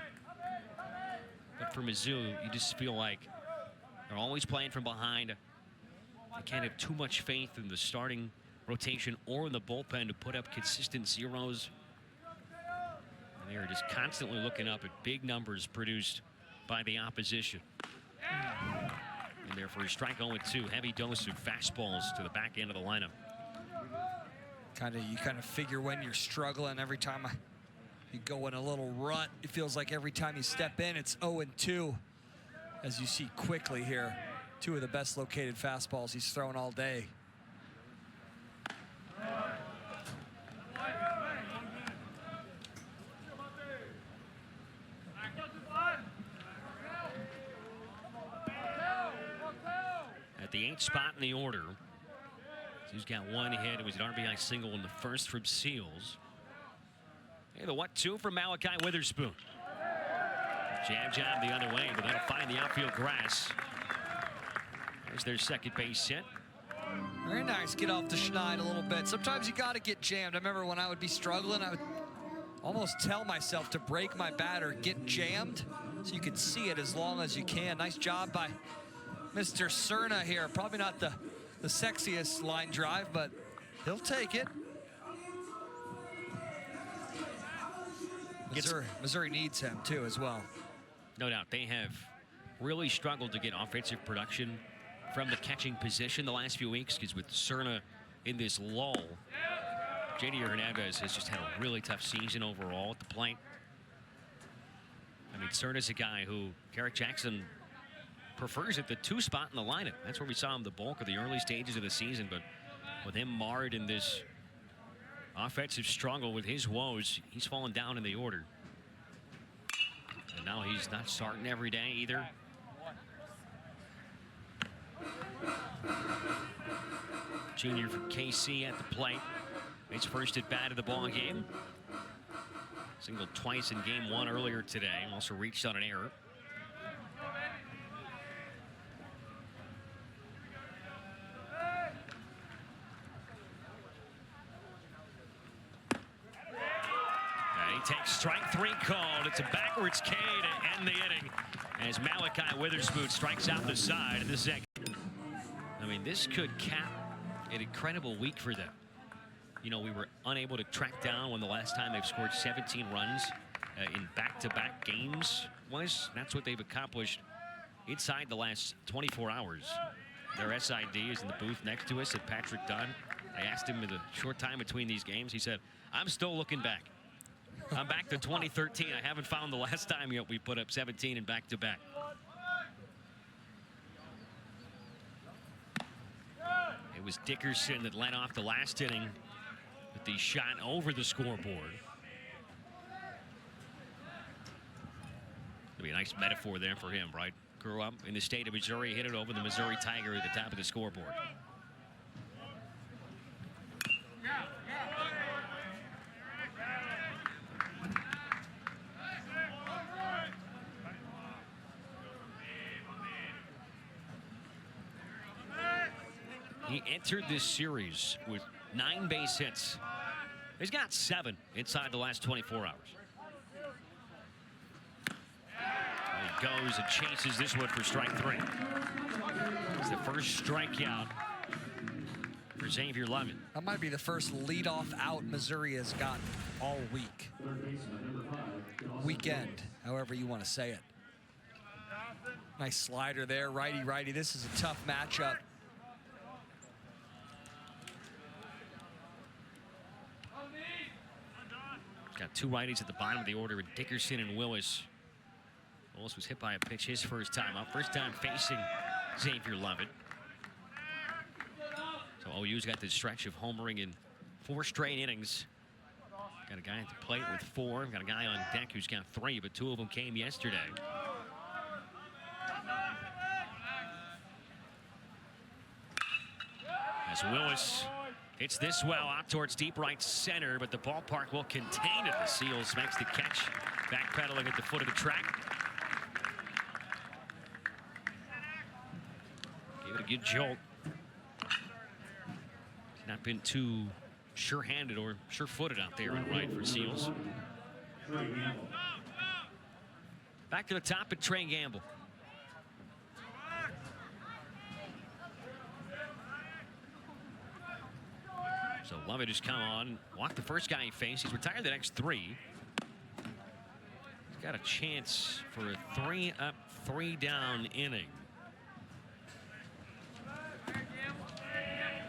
But for Mizzou, you just feel like they're always playing from behind. They can't have too much faith in the starting rotation or in the bullpen to put up consistent zeros. And they are just constantly looking up at big numbers produced by the opposition. And therefore, a strike 0-2. Heavy dose of fastballs to the back end of the lineup. You kind of figure when you're struggling. Every time you go in a little rut, it feels like every time you step in, it's 0-2. As you see quickly here, 2 of the best located fastballs he's thrown all day. At the 8th spot in the order, he's got 1 hit. It was an RBI single in the first from Seals. Hey, the 1-2 from Malachi Witherspoon. Jab the other way, but that'll find the outfield grass. There's their second base hit. Very nice. Get off the schneid a little bit. Sometimes you got to get jammed. I remember when I would be struggling, I would almost tell myself to break my bat or get jammed so you could see it as long as you can. Nice job by Mr. Cerna here. Probably not the sexiest line drive, but he'll take it. Missouri needs him too as well. No doubt. They have really struggled to get offensive production from the catching position the last few weeks, because with Cerna in this lull, J.D. Hernandez has just had a really tough season overall at the plate. I mean, Cerna's a guy who Garrett Jackson prefers at the 2 spot in the lineup. That's where we saw him the bulk of the early stages of the season, but with him marred in this offensive struggle with his woes, he's fallen down in the order. And now he's not starting every day either. Junior from KC at the plate. His first at bat of the ball game. Singled twice in game 1 earlier today. Also reached on an error. Takes strike 3 called. It's a backwards K to end the inning as Malachi Witherspoon strikes out the side in the second. I mean, this could cap an incredible week for them. You know, we were unable to track down when the last time they've scored 17 runs in back-to-back games was. That's what they've accomplished inside the last 24 hours. Their SID is in the booth next to us at Patrick Dunn. I asked him in the short time between these games. He said, I'm still looking back. I'm back to 2013. I haven't found the last time yet we put up 17 in back-to-back. It was Dickerson that led off the last inning with the shot over the scoreboard. It'll be a nice metaphor there for him, right? Grew up in the state of Missouri, hit it over the Missouri Tiger at the top of the scoreboard. He entered this series with 9 base hits. He's got 7 inside the last 24 hours. He goes and chases this one for strike 3. It's the first strikeout for Xavier Lovin. That might be the first leadoff out Missouri has gotten all week. Weekend, however you want to say it. Nice slider there, righty-righty. This is a tough matchup. He's got two righties at the bottom of the order with Dickerson and Willis. Willis was hit by a pitch his first time up. First time facing Xavier Lovett. So OU's got this stretch of homering in 4 straight innings. Got a guy at the plate with 4. Got a guy on deck who's got 3, but 2 of them came yesterday. As Willis hits this well out towards deep right center, but the ballpark will contain it. The Seals makes the catch, backpedaling at the foot of the track. Gave it a good jolt. He's not been too sure-handed or sure-footed out there in right for Seals. Trey Gamble. Back to the top at Trey Gamble. So Lovett has come on, walked the first guy he faced. He's retired the next 3. He's got a chance for a 3-up, 3-down inning.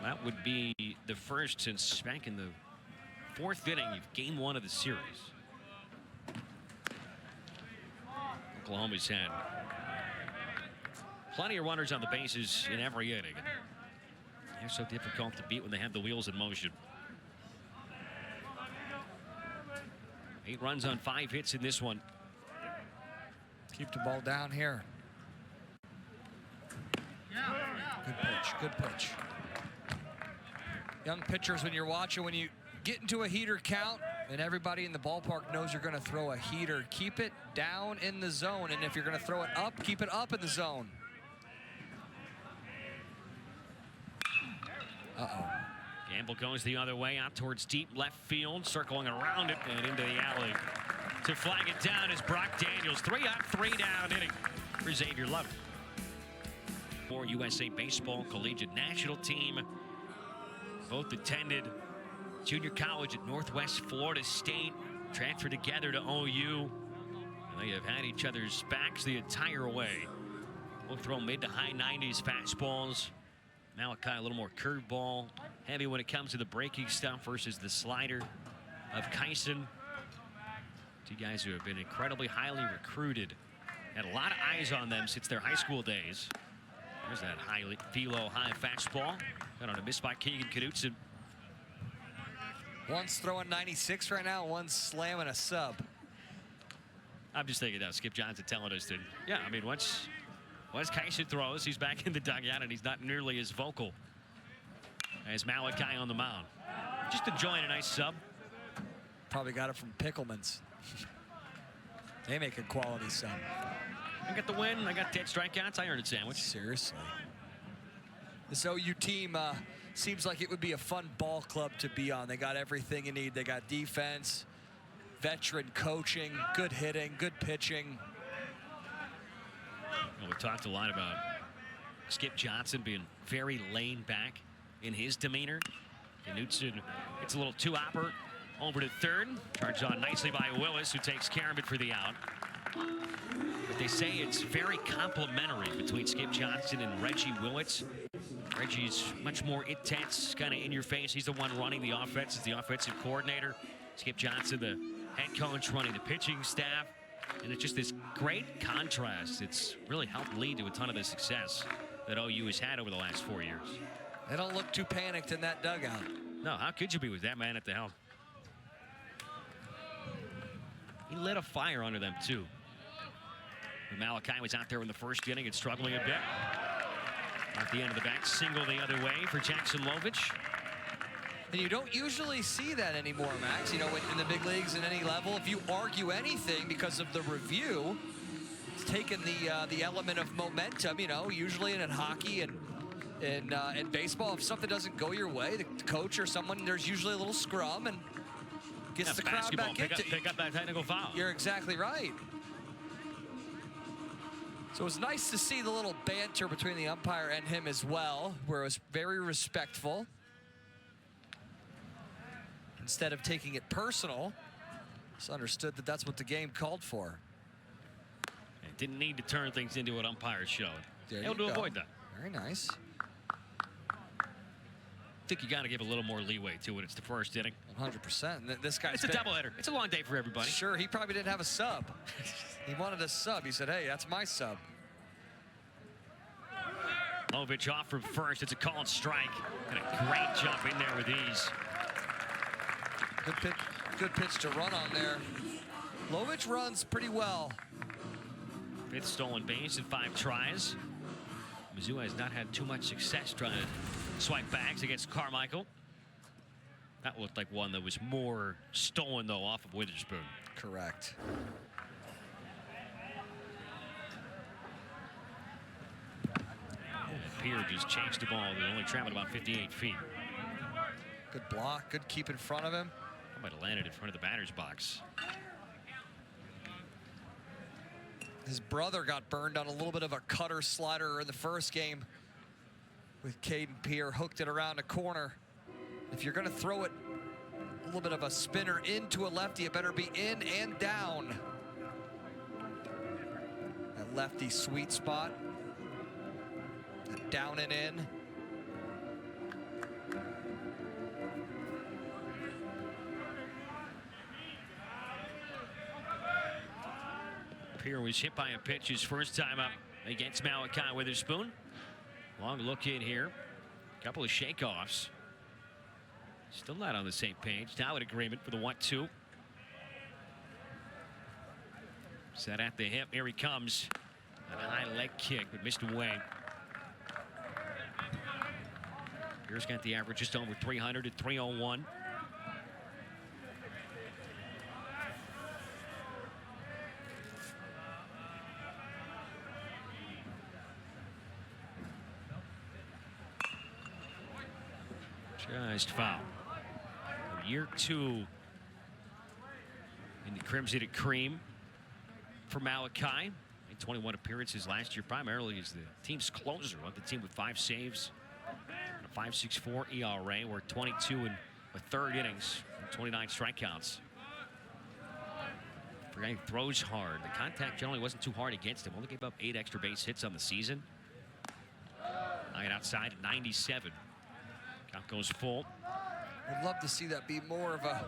That would be the first since back in the 4th inning of game 1 of the series. Oklahoma's had plenty of runners on the bases in every inning. They're so difficult to beat when they have the wheels in motion. 8 runs on 5 hits in this one. Keep the ball down here. Good pitch, good pitch. Young pitchers, when you're watching, when you get into a heater count and everybody in the ballpark knows you're going to throw a heater, keep it down in the zone. And if you're going to throw it up, keep it up in the zone. Uh-oh. Gamble goes the other way out towards deep left field, circling around it and into the alley. To flag it down is Brock Daniels. 3-up, 3-down inning for Xavier Lovett. For USA Baseball Collegiate National Team. Both attended junior college at Northwest Florida State. Transferred together to OU. And they have had each other's backs the entire way. Both throw mid to high 90s fastballs. Malachi a little more curveball, heavy when it comes to the breaking stuff versus the slider of Kyson. 2 guys who have been incredibly highly recruited. Had a lot of eyes on them since their high school days. There's that high velo high fastball. Got on a miss by Keegan Knutson. One's throwing 96 right now, one's slamming a sub. I'm just thinking now, Skip Johnson telling us that, yeah, I mean, once Kyson throws, he's back in the dugout and he's not nearly as vocal as Malachi on the mound. Just enjoying a nice sub. Probably got it from Pickleman's. They make a quality sub. I got the win. I got 10 strikeouts. I earned a sandwich. Seriously. This OU team seems like it would be a fun ball club to be on. They got everything you need. They got defense, veteran coaching, good hitting, good pitching. Well, we talked a lot about Skip Johnson being very laid back in his demeanor. Knutson gets a little 2-hopper over to third. Charged on nicely by Willis, who takes care of it for the out. But they say it's very complimentary between Skip Johnson and Reggie Willits. Reggie's much more intense, kind of in your face. He's the one running the offense, he's the offensive coordinator. Skip Johnson, the head coach, running the pitching staff. And it's just this great contrast. It's really helped lead to a ton of the success that OU has had over the last 4 years. They don't look too panicked in that dugout. No, how could you be with that man at the helm? He lit a fire under them, too. When Malachi was out there in the first inning and struggling a bit. At the end of the bat, single the other way for Jackson Lovich. And you don't usually see that anymore, Max. You know, in the big leagues at any level, if you argue anything because of the review, it's taken the element of momentum. You know, usually in hockey and in baseball, if something doesn't go your way, the coach or someone, there's usually a little scrum and gets the crowd back into it. Pick up that technical foul. You're exactly right. So it was nice to see the little banter between the umpire and him as well, where it was very respectful. Instead of taking it personal, it's understood that that's what the game called for. It didn't need to turn things into what umpires showed. There Able you to go. avoid that. Very nice. think you got to give a little more leeway to it. It's the first inning. 100%. And this guy's It's a doubleheader. It's a long day for everybody. Sure, he probably didn't have a sub. He wanted a sub. He said, hey, that's my sub. Lovich off from first. It's a called strike. And a great jump in there with ease. Good pitch to run on there. Lovich runs pretty well. 5th stolen base in 5 tries. Mizzou has not had too much success trying to swipe bags against Carmichael. That looked like one that was more stolen, though, off of Witherspoon. Correct. Pierre just chased the ball. They only traveled about 58 feet. Good block. Good keep in front of him. Might have landed in front of the batter's box. His brother got burned on a little bit of a cutter slider in the first game with Caden Pierre. Hooked it around a corner. If you're going to throw it a little bit of a spinner into a lefty, it better be in and down. That lefty sweet spot. Down and in. Pierre was hit by a pitch his first time up against Malachi Witherspoon. Long look in here. Couple of shakeoffs. Still not on the same page. Now an agreement for the 1-2. Set at the hip. Here he comes. And a high leg kick, but missed away. Pierre's got the average just over 300 at 301. Just foul. Year 2 in the Crimson and Cream for Malachi. Made 21 appearances last year, primarily as the team's closer. Led the team with 5 saves, a 5.64 ERA. We're 22 in the 3rd innings, 29 strikeouts. For a guy who throws hard, the contact generally wasn't too hard against him. Only gave up 8 extra base hits on the season. Line outside at 97. Count goes full. I'd love to see that be more of a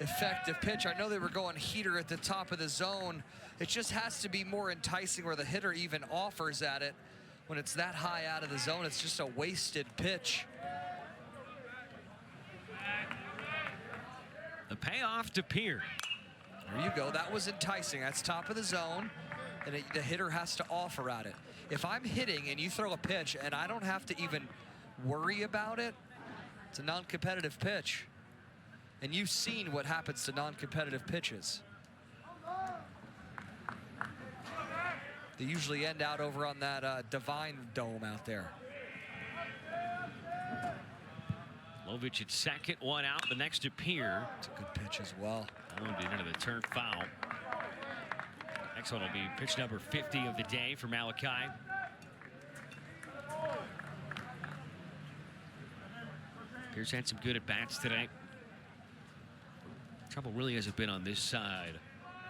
effective pitch. I know they were going heater at the top of the zone. It just has to be more enticing where the hitter even offers at it. When it's that high out of the zone, it's just a wasted pitch. The payoff to Pierre. There you go. That was enticing. That's top of the zone, and the hitter has to offer at it. If I'm hitting and you throw a pitch and I don't have to even worry about it, it's a non-competitive pitch. And you've seen what happens to non-competitive pitches. They usually end out over on that Divine Dome out there. Lovich at second, 1 out. The next to Pierre. It's a good pitch as well. Wounded into the turn foul. Next one will be pitch number 50 of the day for Malachi. Pierce had some good at-bats today. Trouble really hasn't been on this side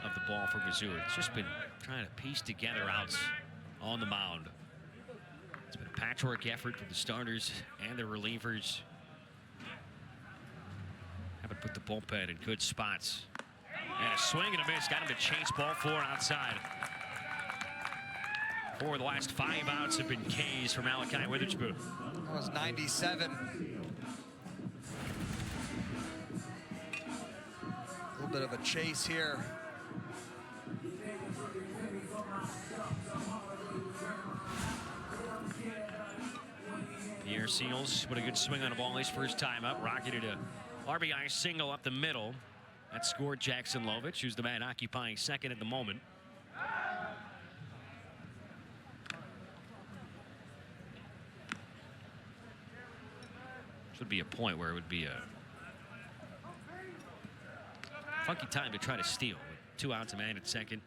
of the ball for Mizzou. It's just been trying to piece together outs on the mound. It's been a patchwork effort for the starters and the relievers. Haven't put the bullpen in good spots. And a swing and a miss. Got him to chase ball 4 outside. 4 of the last 5 outs have been Ks for Malachi Witherspoon. That was 97. A little bit of a chase here. Pierre Seals put a good swing on a ball his first time up. Rocketed a RBI single up the middle. That scored Jackson Lovich, who's the man occupying second at the moment. Should be a point where it would be a funky time to try to steal. With 2 outs, a man at second,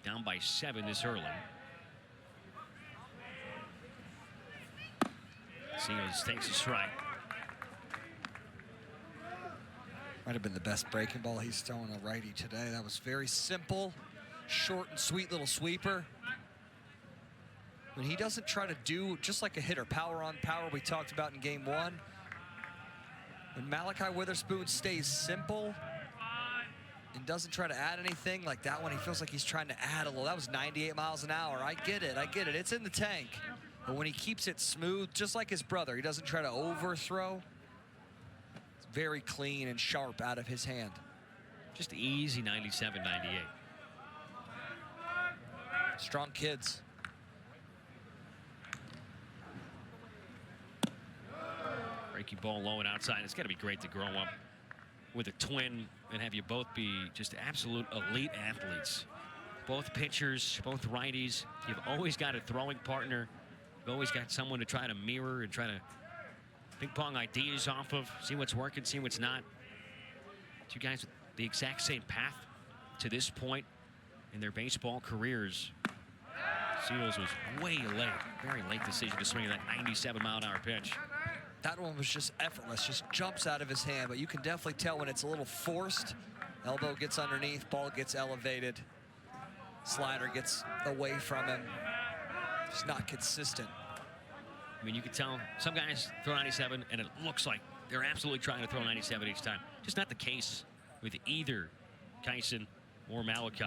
down by 7 this early. Seals takes a strike. Might have been the best breaking ball he's thrown a righty today. That was very simple, short and sweet little sweeper. When he doesn't try to do, just like a hitter, power on power we talked about in game 1, When Malachi Witherspoon stays simple and doesn't try to add anything like that one, he feels like he's trying to add a little. That was 98 miles an hour. I get it. It's in the tank. But when he keeps it smooth, just like his brother, he doesn't try to overthrow. It's very clean and sharp out of his hand. Just easy 97, 98. Strong kids. Breaking ball low and outside. It's got to be great to grow up with a twin and have you both be just absolute elite athletes. Both pitchers, both righties. You've always got a throwing partner. You've always got someone to try to mirror and try to ping pong ideas off of, see what's working, see what's not. Two guys with the exact same path to this point in their baseball careers. Seals was way late, very late decision to swing that 97-mile-an-hour pitch. That one was just effortless, just jumps out of his hand, but you can definitely tell when it's a little forced. Elbow gets underneath, ball gets elevated. Slider gets away from him. Just not consistent. I mean, you can tell some guys throw 97, and it looks like they're absolutely trying to throw 97 each time. Just not the case with either Kyson or Malachi.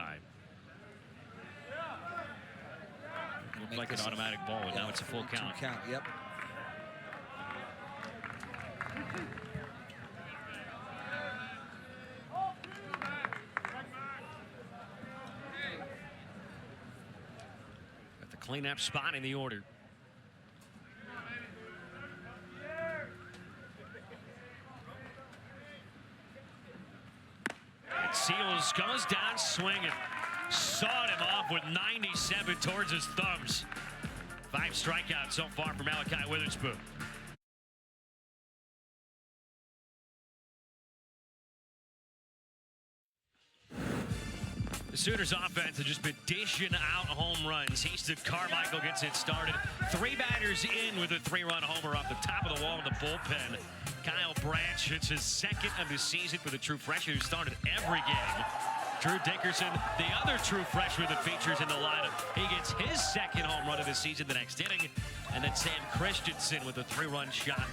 Looked like an automatic ball, and now it's a full count. Yep. Got the cleanup spot in the order. And Seals goes down swinging. Sawed him off with 97 towards his thumbs. 5 strikeouts so far for Malachi Witherspoon. The Sooners offense has just been dishing out home runs. Easton Carmichael gets it started. 3 batters in with a 3-run homer off the top of the wall in the bullpen. Kyle Branch hits his 2nd of the season for the true freshman who started every game. Drew Dickerson, the other true freshman that features in the lineup. He gets his 2nd home run of the season the next inning. And then Sam Christensen with a 3-run shot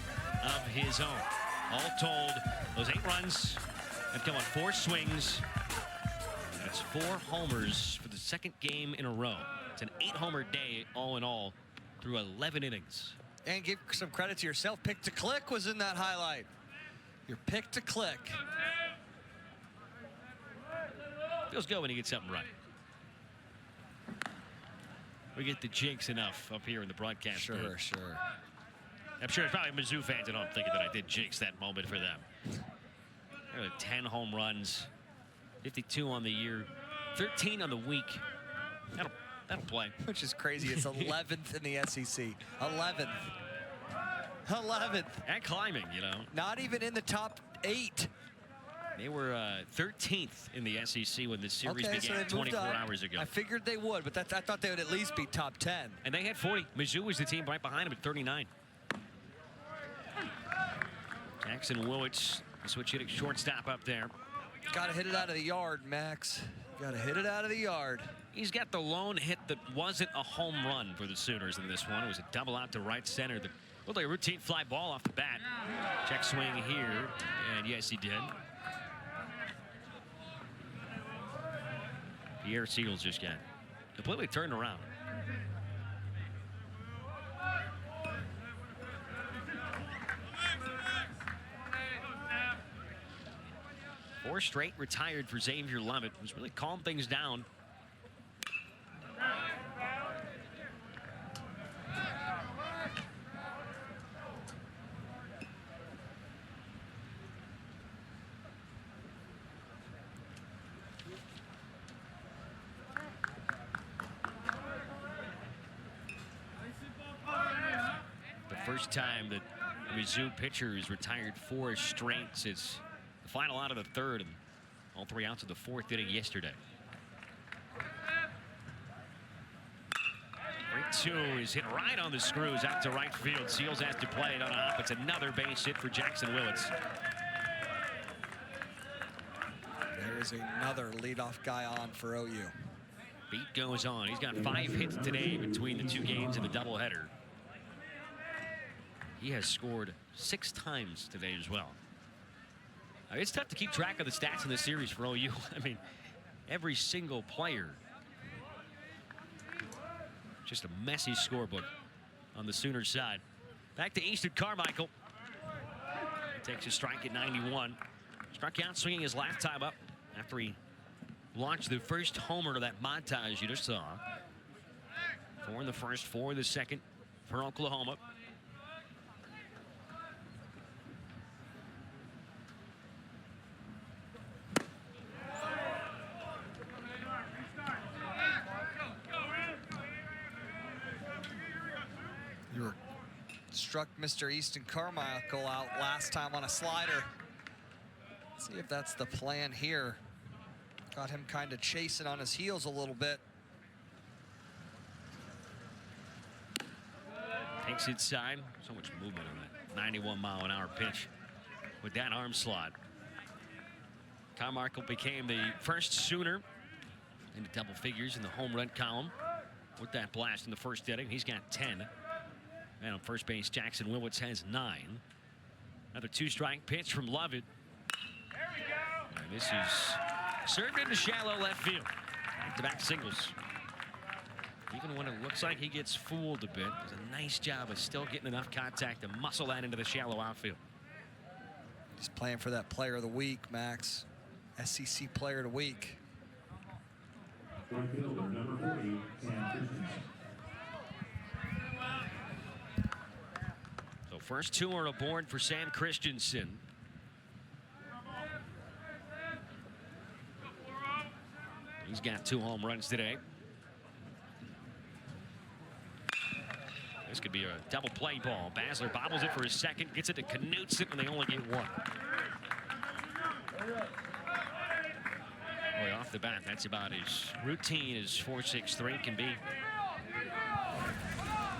of his own. All told, those 8 runs have come on 4 swings. That's 4 homers for the 2nd game in a row. It's an 8-homer day all in all through 11 innings. And give some credit to yourself. Pick to click was in that highlight. Your pick to click. Feels good when you get something right. We get the jinx enough up here in the broadcast. Sure. I'm sure it's probably Mizzou fans at home thinking that I did jinx that moment for them. Nearly 10 home runs, 52 on the year, 13 on the week. That'll play. Which is crazy. It's 11th in the SEC. 11th. And climbing, you know. Not even in the top 8. They were 13th in the SEC when this series began so 24 hours ago. I figured they would, but I thought they would at least be top 10. And they had 40. Mizzou was the team right behind them at 39. Jackson Willits, switch hitting shortstop up there. Got to hit it out of the yard, Max. Got to hit it out of the yard. He's got the lone hit that wasn't a home run for the Sooners in this one. It was a double out to right center that looked like a routine fly ball off the bat. Check swing here, and yes, he did. Pierre Seals just got completely turned around. Four straight retired for Xavier Lovett, who's really calmed things down. First time that Mizzou pitcher has retired 4 straight since the final out of the 3rd and all 3 outs of the 4th inning yesterday. 3-2 is hit right on the screws out to right field. Seals has to play it on a hop. It's another base hit for Jackson Willits. There is another leadoff guy on for OU. Beat goes on. He's got 5 hits today between the 2 games and the doubleheader. He has scored 6 times today as well. It's tough to keep track of the stats in this series for OU. I mean, every single player. Just a messy scorebook on the Sooners side. Back to Easton Carmichael. He takes a strike at 91. Struck out swinging his last time up after he launched the first homer to that montage you just saw. 4 in the first, 4 in the second for Oklahoma. You were struck Mr. Easton Carmichael out last time on a slider. Let's see if that's the plan here. Got him kind of chasing on his heels a little bit. Takes inside. So much movement on that 91-mile-an-hour pitch with that arm slot. Carmichael became the first Sooner into double figures in the home run column with that blast in the first inning. He's got 10. And on first base, Jackson Willits has 9. Another 2-strike pitch from Lovett. And this is served into shallow left field. Back-to-back singles. Even when it looks like he gets fooled a bit, does a nice job of still getting enough contact to muscle that into the shallow outfield. He's playing for that Player of the Week, Max. SEC Player of the Week. Right fielder, number 40, Sam Christensen. So first 2 are aboard for Sam Christensen. He's got 2 home runs today. This could be a double play ball. Basler bobbles it for his second, gets it to Knutson, and they only get 1. Boy, off the bat, that's about as routine as 4-6-3 can be.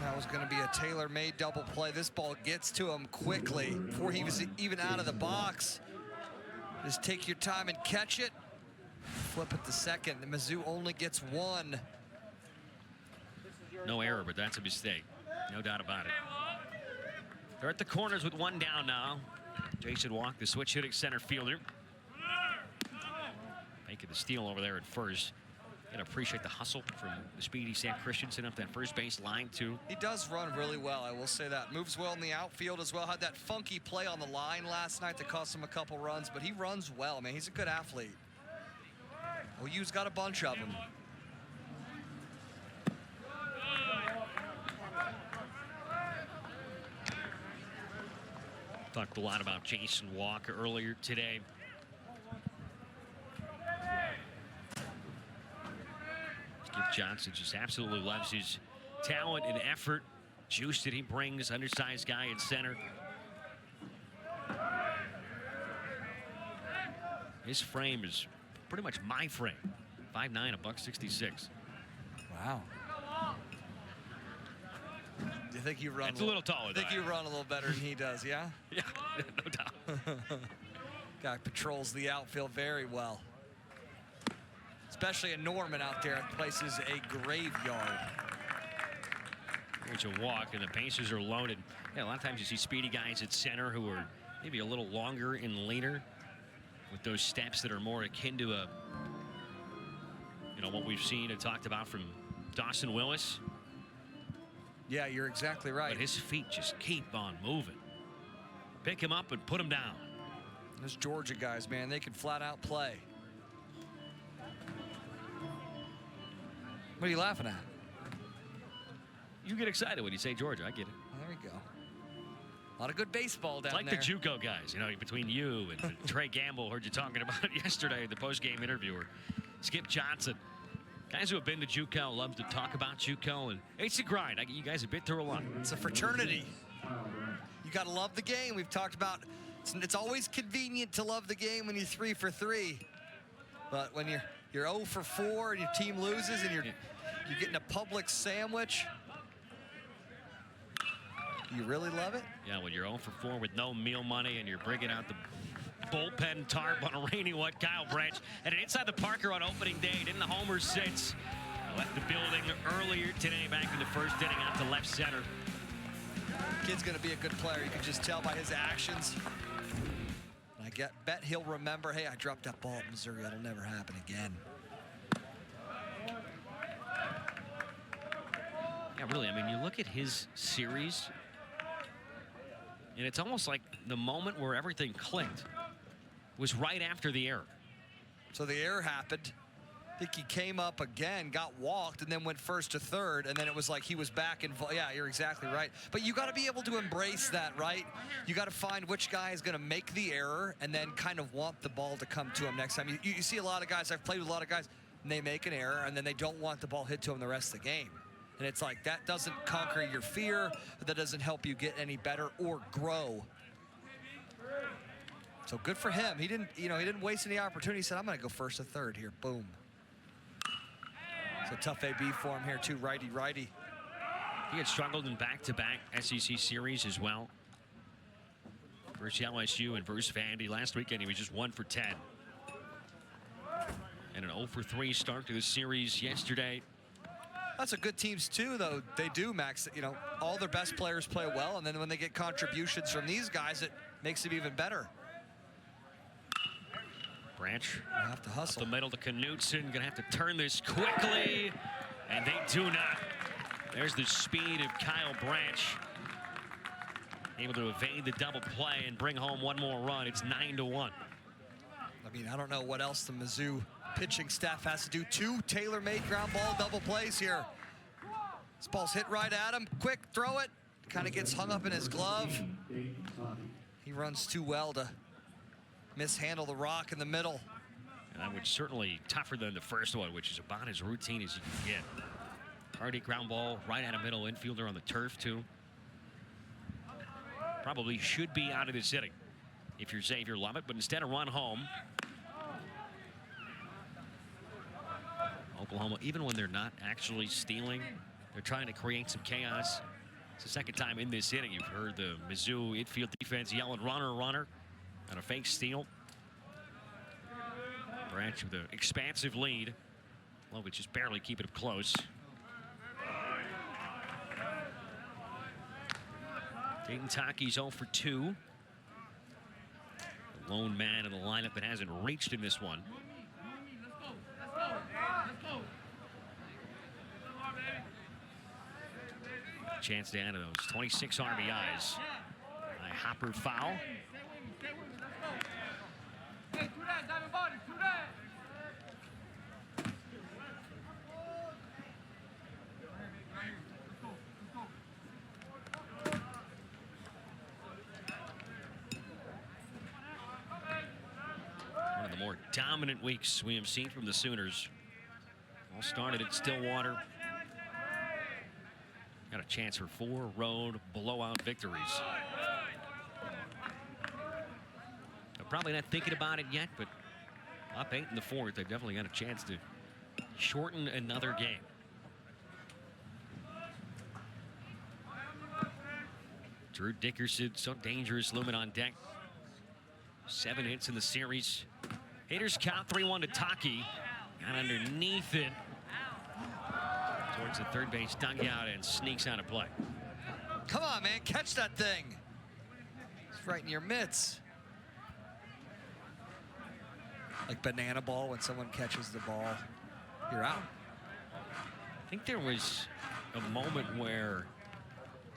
That was going to be a tailor-made double play. This ball gets to him quickly before he was even out of the box. Just take your time and catch it. Flip it to second. The Mizzou only gets 1. No error, but that's a mistake. No doubt about it. They're at the corners with 1 down now. Jason Walk, the switch hitting center fielder. Making the steal over there at first. Gotta appreciate the hustle from the speedy Sam Christensen up that first base line too. He does run really well, I will say that. Moves well in the outfield as well. Had that funky play on the line last night that cost him a couple runs, but he runs well, man. He's a good athlete. OU's got a bunch of them. Talked a lot about Jason Walker earlier today. Skip Johnson just absolutely loves his talent and effort. Juice that he brings, undersized guy in center. His frame is pretty much my frame. 5'9", $166. Wow. Do you think you run? It's a little taller. I think you run a little better than he does, yeah? Yeah, no doubt. Guy patrols the outfield very well. Especially in Norman out there, places a graveyard. Here's a walk, and the bases are loaded. Yeah, a lot of times you see speedy guys at center who are maybe a little longer and leaner, with those steps that are more akin to a, what we've seen and talked about from Dawson Willis. Yeah, you're exactly right. But his feet just keep on moving. Pick him up and put him down. Those Georgia guys, man, they can flat out play. What are you laughing at? You get excited when you say Georgia. I get it. There we go. A lot of good baseball down it's like there. the JUCO guys, between you and Trey Gamble, heard you talking about it yesterday, the post-game interviewer. Skip Johnson. Guys who have been to JUCO love to talk about JUCO, and it's a grind. You guys have been through a lot. It's a fraternity. You got to love the game. We've talked about it's always convenient to love the game when you're 3 for 3. But when you're 0 for 4 and your team loses and you're getting a public sandwich, you really love it? Yeah, when you're 0 for 4 with no meal money and you're bringing out the bullpen tarp on a rainy wet Kyle Branch. And inside the Parker on opening day, didn't the homer since. Left the building earlier today, back in the first inning out to left center. Kid's going to be a good player. You can just tell by his actions. bet he'll remember, hey, I dropped that ball at Missouri. That'll never happen again. Yeah, really, I mean, you look at his series, and it's almost like the moment where everything clicked was right after the error. So the error happened. I think he came up again, got walked, and then went first to third, and then it was like he was back in. Yeah, you're exactly right. But you got to be able to embrace that, right? You got to find which guy is going to make the error and then kind of want the ball to come to him next time. You see a lot of guys, I've played with a lot of guys, and they make an error, and then they don't want the ball hit to them the rest of the game. And it's like, that doesn't conquer your fear, but that doesn't help you get any better or grow. So good for him. He didn't waste any opportunity. He said, I'm going to go first to third here. Boom. It's a tough AB for him here, too. Righty. He had struggled in back-to-back SEC series as well. Versus LSU and versus Vandy. Last weekend, he was just 1 for 10. And an 0 for 3 start to the series yesterday. That's a good teams, too, though. They do, Max. All their best players play well, and then when they get contributions from these guys, it makes them even better. Branch Have to hustle. up the middle to Knutson. Gonna have to turn this quickly, and they do not. There's the speed of Kyle Branch, able to evade the double play and bring home one more run. It's 9-1. I mean, I don't know what else the Mizzou pitching staff has to do. 2 tailor-made ground ball double plays here. This ball's hit right at him. Quick, throw it. Kind of gets hung up in his glove. He runs too well to mishandle the rock in the middle. And that was certainly tougher than the first one, which is about as routine as you can get. Hardy ground ball right at a middle infielder on the turf, too. Probably should be out of this inning if you're Xavier Lovett, but instead of run home. Oklahoma, even when they're not actually stealing, they're trying to create some chaos. It's the second time in this inning you've heard the Mizzou infield defense yelling, runner, runner, on a fake steal. Branch with an expansive lead. Lovett just barely keeping it close. Dayton Taki's 0 for 2. The lone man in the lineup that hasn't reached in this one. Chance to add to those 26 RBIs. A hopper foul. One of the more dominant weeks we have seen from the Sooners. All started at Stillwater. Got a chance for 4 road blowout victories. They're probably not thinking about it yet, but up 8 in the 4th, they've definitely got a chance to shorten another game. Drew Dickerson, so dangerous, Lumen on deck. 7 hits in the series. Hitters count 3-1 to Taki. Got underneath it. Towards the third base dugout and sneaks out of play. Come on, man, catch that thing. It's right in your mitts. Like banana ball, when someone catches the ball, you're out. I think there was a moment where,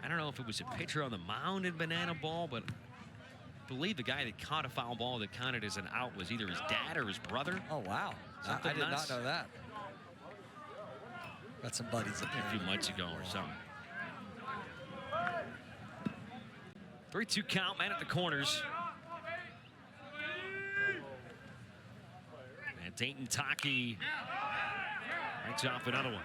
I don't know if it was a pitcher on the mound in banana ball, but I believe the guy that caught a foul ball that counted as an out was either his dad or his brother. Oh, wow. I did not know that. Got some buddies up there. A few months ago or something. 3-2 count, man at the corners. And Dayton Taki breaks off another one.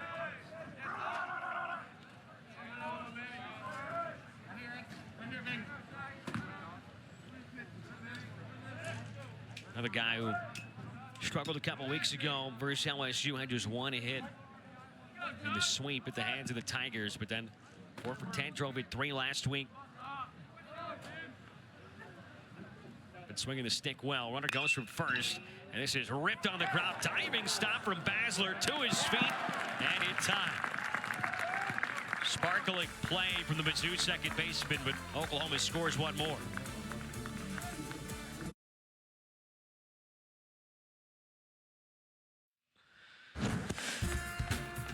Another guy who struggled a couple weeks ago versus LSU, had just 1 hit in the sweep at the hands of the Tigers, but then 4 for 10, drove it 3 last week. Been swinging the stick well. Runner goes from first, and this is ripped on the ground. Diving stop from Basler to his feet, and in time. Sparkling play from the Mizzou second baseman, but Oklahoma scores 1 more.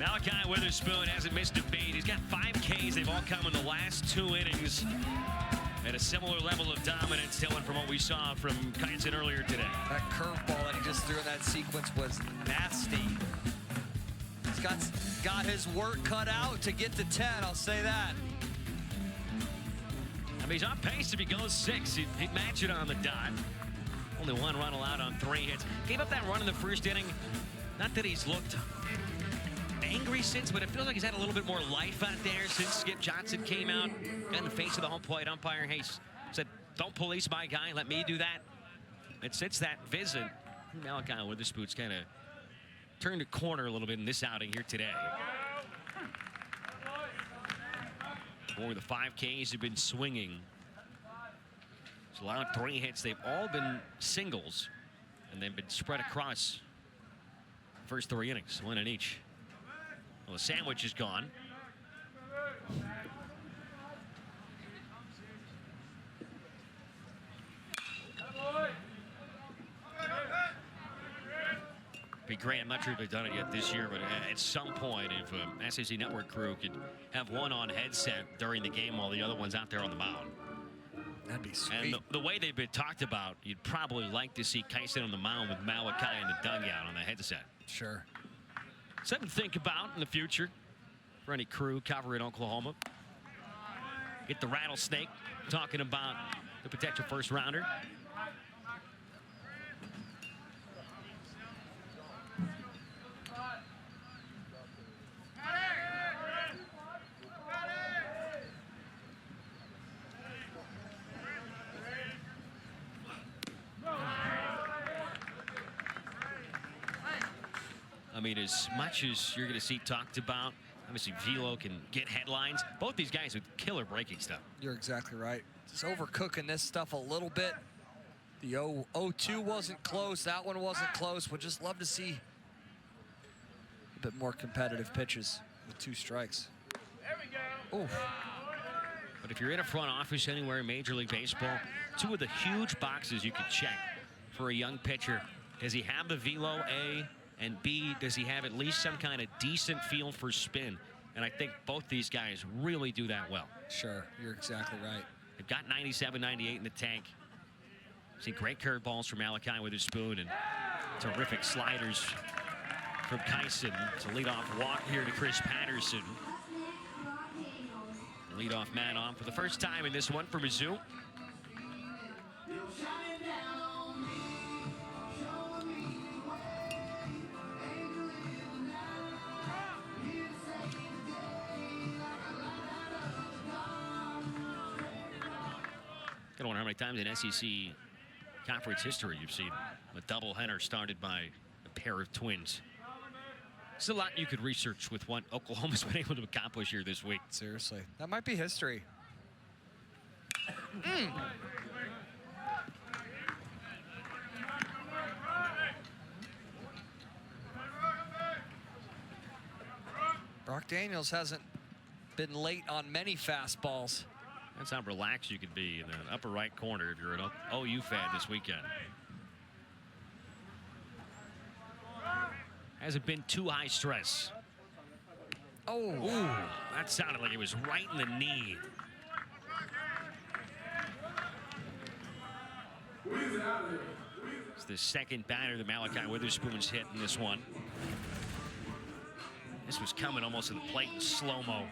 Malachi Witherspoon hasn't missed a beat. He's got 5 Ks. They've all come in the last 2 innings. At a similar level of dominance, Dylan, from what we saw from Kyneson earlier today. That curveball that he just threw in that sequence was nasty. He's got his work cut out to get to 10, I'll say that. I mean, he's on pace if he goes 6. He'd match it on the dot. Only 1 run allowed on 3 hits. Gave up that run in the first inning. Not that he's looked angry since, but it feels like he's had a little bit more life out there since Skip Johnson came out in the face of the home plate umpire. He said, don't police my guy, let me do that. And since that visit, Malachi Witherspoon's kind of turned a corner a little bit in this outing here today. For the 5 Ks have been swinging. He's allowed 3 hits. They've all been singles, and they've been spread across the first 3 innings, 1 in each. Well, the sandwich is gone. Be great. I'm not sure if they've done it yet this year, but at some point, if SEC Network crew could have one on headset during the game while the other one's out there on the mound. That'd be sweet. And the way they've been talked about, you'd probably like to see Kyneson on the mound with Malachi in the dugout on the headset. Sure. Something to think about in the future for any crew covering Oklahoma. Get the rattlesnake talking about the potential first rounder. I mean, as much as you're going to see talked about, obviously Velo can get headlines. Both these guys with killer breaking stuff. You're exactly right. Just overcooking this stuff a little bit. The 0-2 wasn't close. That one wasn't close. Would just love to see a bit more competitive pitches with 2 strikes. There we go. Oof. But if you're in a front office anywhere in Major League Baseball, 2 of the huge boxes you can check for a young pitcher. Does he have the velo, A? And B, does he have at least some kind of decent feel for spin? And I think both these guys really do that well. Sure, you're exactly right. They've got 97, 98 in the tank. Seen great curveballs from Malachi Witherspoon and terrific sliders from Kyneson. It's a leadoff walk here to Chris Patterson. Leadoff man on for the first time in this one for Mizzou. I don't know how many times in SEC conference history you've seen a doubleheader started by a pair of twins. There's a lot you could research with what Oklahoma's been able to accomplish here this week. Seriously, that might be history. Brock Daniels hasn't been late on many fastballs. That's how relaxed you could be in the upper right corner if you're an OU fan this weekend. Hasn't been too high stress. Oh, Ooh, that sounded like it was right in the knee. It's the second batter that Malachi Witherspoon's hit in this one. This was coming almost to the plate in slow-mo.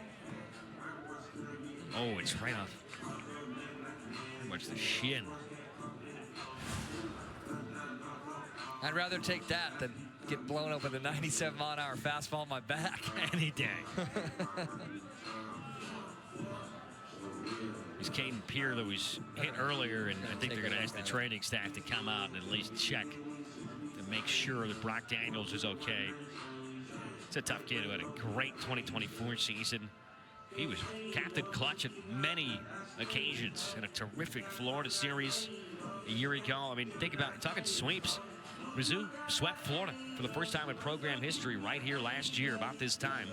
Oh, it's right off. Pretty much the shin. I'd rather take that than get blown up with a 97-mile-an-hour fastball on my back. Any day. It's Caden Pierre that was hit earlier, and I think they're going to ask the training staff to come out and at least check to make sure that Brock Daniels is okay. It's a tough kid who had a great 2024 season. He was captain clutch at many occasions in a terrific Florida series a year ago. I mean, think about talking sweeps. Mizzou swept Florida for the first time in program history right here last year about this time.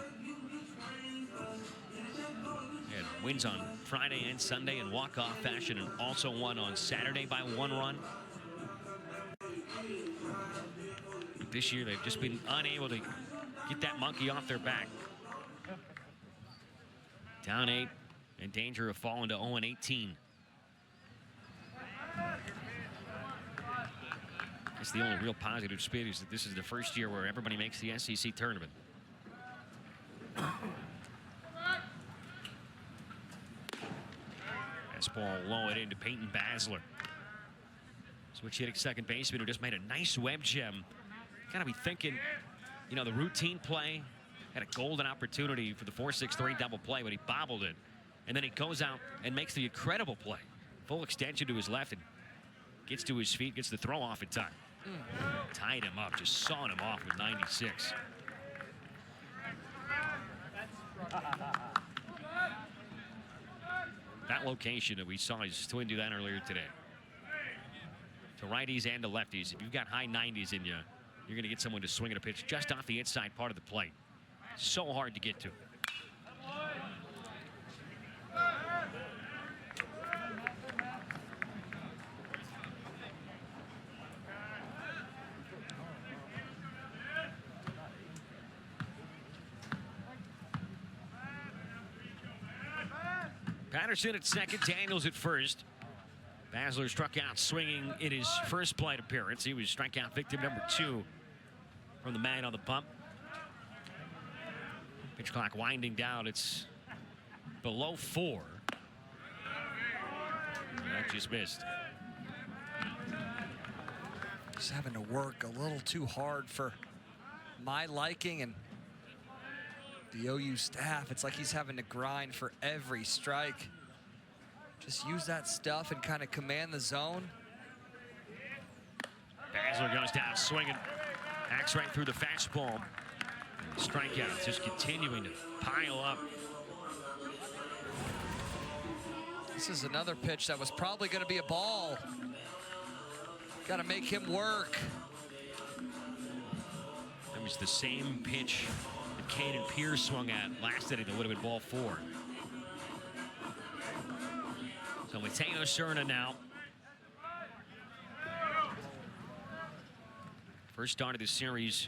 And wins on Friday and Sunday in walk-off fashion, and also won on Saturday by 1 run. But this year they've just been unable to get that monkey off their back. Down 8, in danger of falling to 0-18. That's the only real positive spin is that this is the first year where everybody makes the SEC tournament. Fastball low and into Peyton Basler. Switch hitting second baseman who just made a nice web gem. Gotta be thinking, you know, the routine play had a golden opportunity for the 4-6-3 double play, but he bobbled it. And then he goes out and makes the incredible play. Full extension to his left and gets to his feet, gets the throw off in time. Tied him up, just sawing him off with 96. That location that we saw his twin do that earlier today. To righties and to lefties, if you've got high 90s in you, you're going to get someone to swing at a pitch just off the inside part of the plate. So hard to get to. Patterson at second, Daniels at first. Basler struck out swinging in his first plate appearance. He was strikeout victim number 2 from the man on the bump. Pitch clock winding down. It's below 4. That just missed. He's having to work a little too hard for my liking, and the OU staff, it's like he's having to grind for every strike. Just use that stuff and kind of command the zone. Basler goes down swinging. Hacks right through the fastball. Strikeouts just continuing to pile up. This is another pitch that was probably going to be a ball. Got to make him work. That was the same pitch that Caden Pierce swung at last inning that would have been ball 4. So Mateo Cerna now. First start of the series.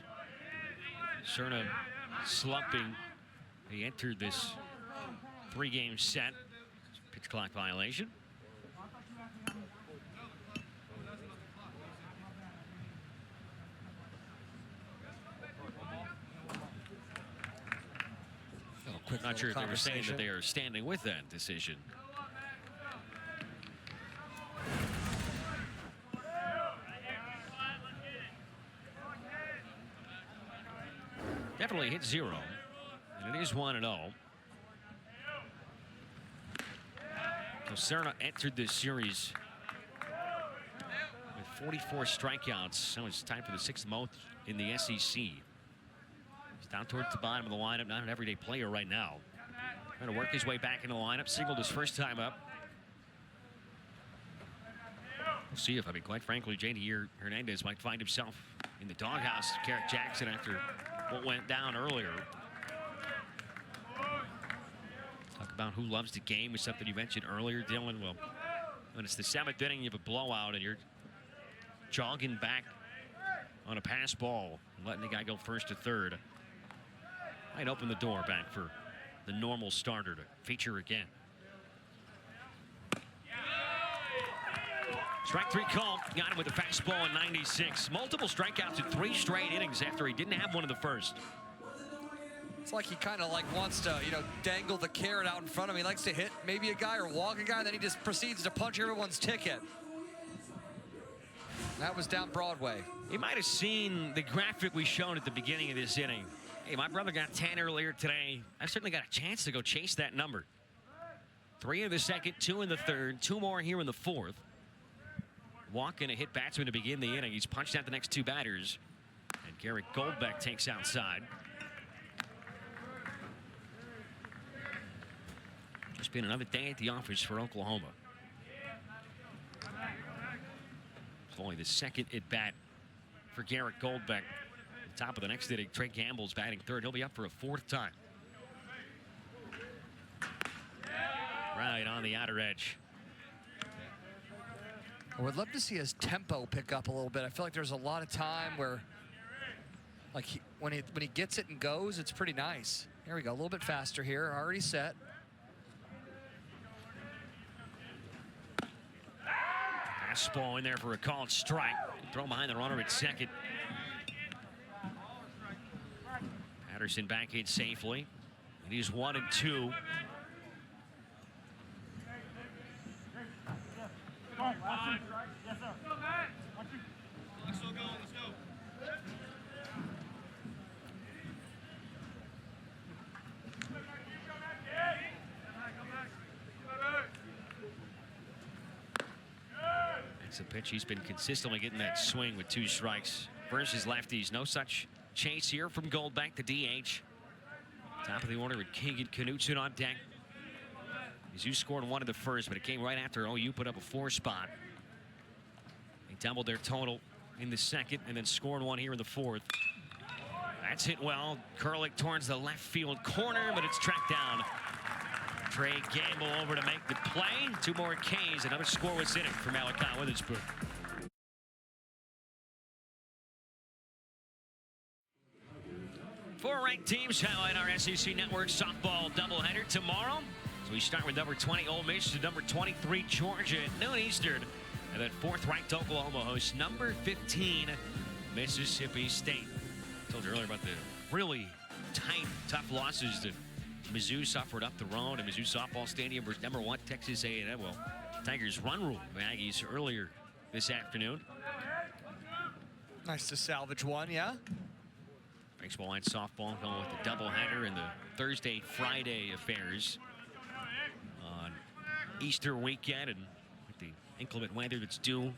Cerna slumping. He entered this 3-game set. Pitch clock violation. Not sure if they were saying that they are standing with that decision. Definitely hit 0, and it is 1-0. So Cerna entered this series with 44 strikeouts. So it's time for the 6th most in the SEC. He's down towards the bottom of the lineup, not an everyday player right now. Trying to work his way back into the lineup, singled his first time up. We'll see if, I mean, quite frankly, J.D. Hernandez might find himself in the doghouse of Carrick Jackson after what went down earlier. Talk about who loves the game is something you mentioned earlier, Dylan. Well, when it's the 7th inning, you have a blowout and you're jogging back on a pass ball and letting the guy go first to third. Might open the door back for the normal starter to feature again. Strike 3 call. Got him with a fastball at 96. Multiple strikeouts in 3 straight innings after he didn't have one in the first. It's like he kind of like wants to, you know, dangle the carrot out in front of him. He likes to hit maybe a guy or walk a guy, and then he just proceeds to punch everyone's ticket. That was down Broadway. You might have seen the graphic we showed at the beginning of this inning. Hey, my brother got 10 earlier today. I've certainly got a chance to go chase that number. 3 in the second, 2 in the third, 2 more here in the 4th. Walk and a hit batsman to begin the inning. He's punched out the next 2 batters. And Garrett Goldbeck takes outside. Just been another day at the office for Oklahoma. It's only the 2nd at bat for Garrett Goldbeck. At the top of the next inning, Trey Campbell's batting 3rd. He'll be up for a 4th time. Right on the outer edge. I would love to see his tempo pick up a little bit. I feel like there's a lot of time where Like when he gets it and goes, it's pretty nice. Here we go, a little bit faster here, already set. Fastball in there for a called strike. Throw behind the runner at second. Patterson back in safely. It is 1-2. That's a pitch. He's been consistently getting that swing with 2 strikes versus lefties. No such chase here from Goldbeck, the DH. Top of the order with Keegan Knutson on deck. Mizzou scored 1 in the first, but it came right after OU put up a 4 spot. They doubled their total in the second and then scored 1 here in the fourth. That's hit well. Kurlich towards the left field corner, but it's tracked down. Trey Gamble over to make the play. 2 more Ks. Another scoreless inning for Malachi Witherspoon. 4 ranked teams highlight our SEC Network softball doubleheader tomorrow. So we start with number 20 Ole Miss to number 23 Georgia at noon Eastern. And then 4th ranked Oklahoma hosts number 15 Mississippi State. I told you earlier about the really tight, tough losses that Mizzou suffered up the road at Mizzou Softball Stadium versus number 1 Texas A&M. Well, Tigers run rule Aggies earlier this afternoon. Nice to salvage 1, yeah. Baseball and softball going with the doubleheader and the Thursday-Friday affairs on Easter weekend, and with the inclement weather that's due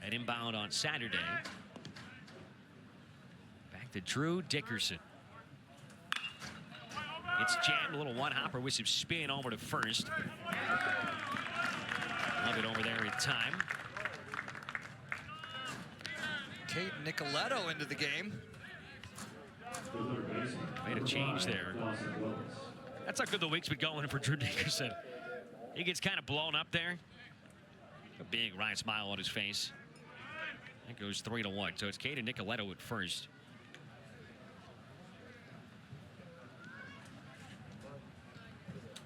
at inbound on Saturday. Back to Drew Dickerson. It's jammed, a little one-hopper with some spin over to first. Love it over there in time. Cade Nicoletto into the game. Made a change there. That's how good the week's been going for Drew Dickerson. He gets kind of blown up there. A big wry smile on his face. That goes 3-1. So it's Cade Nicoletto at first.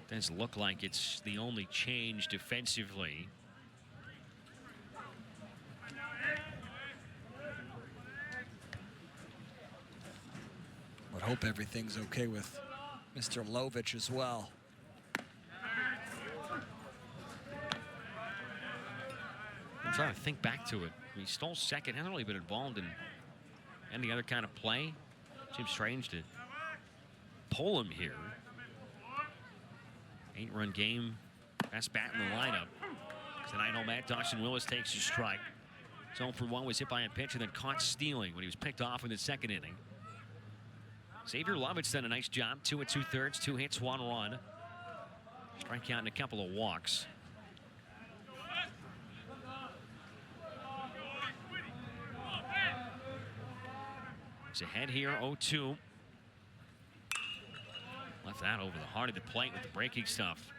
Does look like it's the only change defensively. Would hope everything's okay with Mr. Lovich as well. I'm trying to think back to it. He stole second. Hasn't really been involved in any other kind of play. Seems strange to pull him here. 8-run game. Best bat in the lineup. Tonight, no Matt Dawson Willis takes a strike. 0 for 1 was hit by a pitch and then caught stealing when he was picked off in the second inning. Xavier Lovett's done a nice job. 2 2/3, 2 hits, 1 run. Strikeout and a couple of walks. He's ahead here, 0-2. Left that over the heart of the plate with the breaking stuff.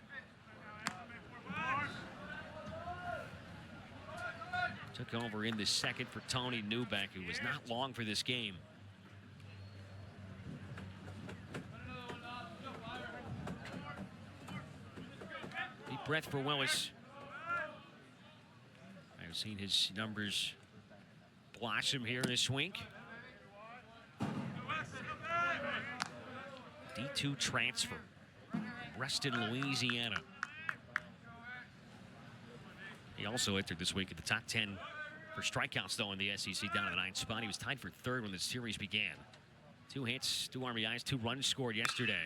Took over in the second for Tony Newbeck, who was not long for this game. Deep breath for Willis. I've seen his numbers blossom here this week. D2 transfer, Reston, Louisiana. He also entered this week at the top 10 for strikeouts, though, in the SEC, down to the 9th spot. He was tied for 3rd when the series began. 2 hits, 2 RBIs, 2 runs scored yesterday.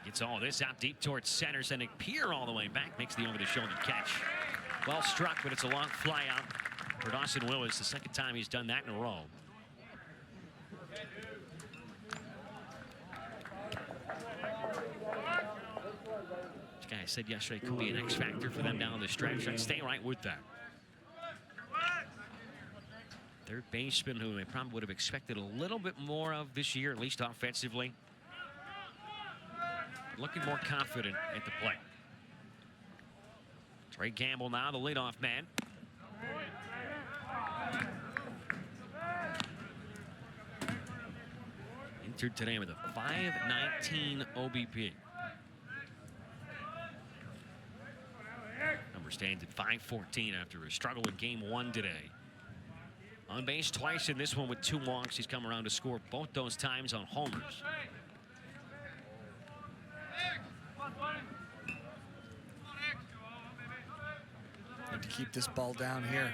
He gets all this out deep towards center, sending Pierre all the way back, makes the over-the-shoulder catch. Well struck, but it's a long fly out for Dawson Willis, the 2nd time he's done that in a row. I said yesterday could be an X factor for them down the stretch. I'd stay right with that. 3rd baseman who they probably would have expected a little bit more of this year, at least offensively. Looking more confident at the plate. Trey Gamble now the leadoff man. entered today with a 519 OBP. Number stands at 514 after a struggle in game 1 today. On base twice in this one with 2 walks. He's come around to score both those times on homers. Need to keep this ball down here.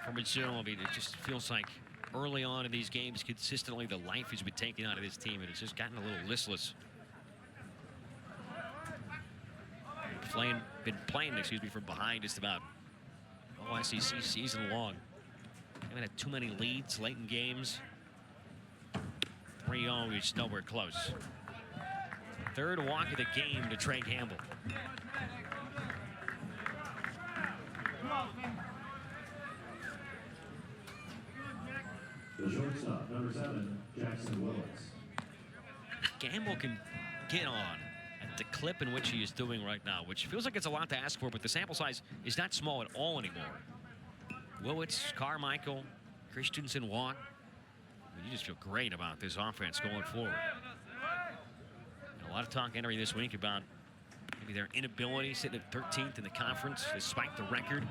For Mizzou, I mean, it just feels like early on in these games, consistently the life has been taken out of this team, and it's just gotten a little listless. Been playing, from behind just about all SEC season long. Haven't had too many leads late in games. 3-0 is nowhere close. 3rd walk of the game to Trey Campbell. The shortstop, number 7, Jackson Willits. Campbell can get on at the clip in which he is doing right now, which feels like it's a lot to ask for, but the sample size is not small at all anymore. Willits, Carmichael, Christensen, Watt. I mean, you just feel great about this offense going forward. And a lot of talk entering this week about maybe their inability sitting at 13th in the conference despite the record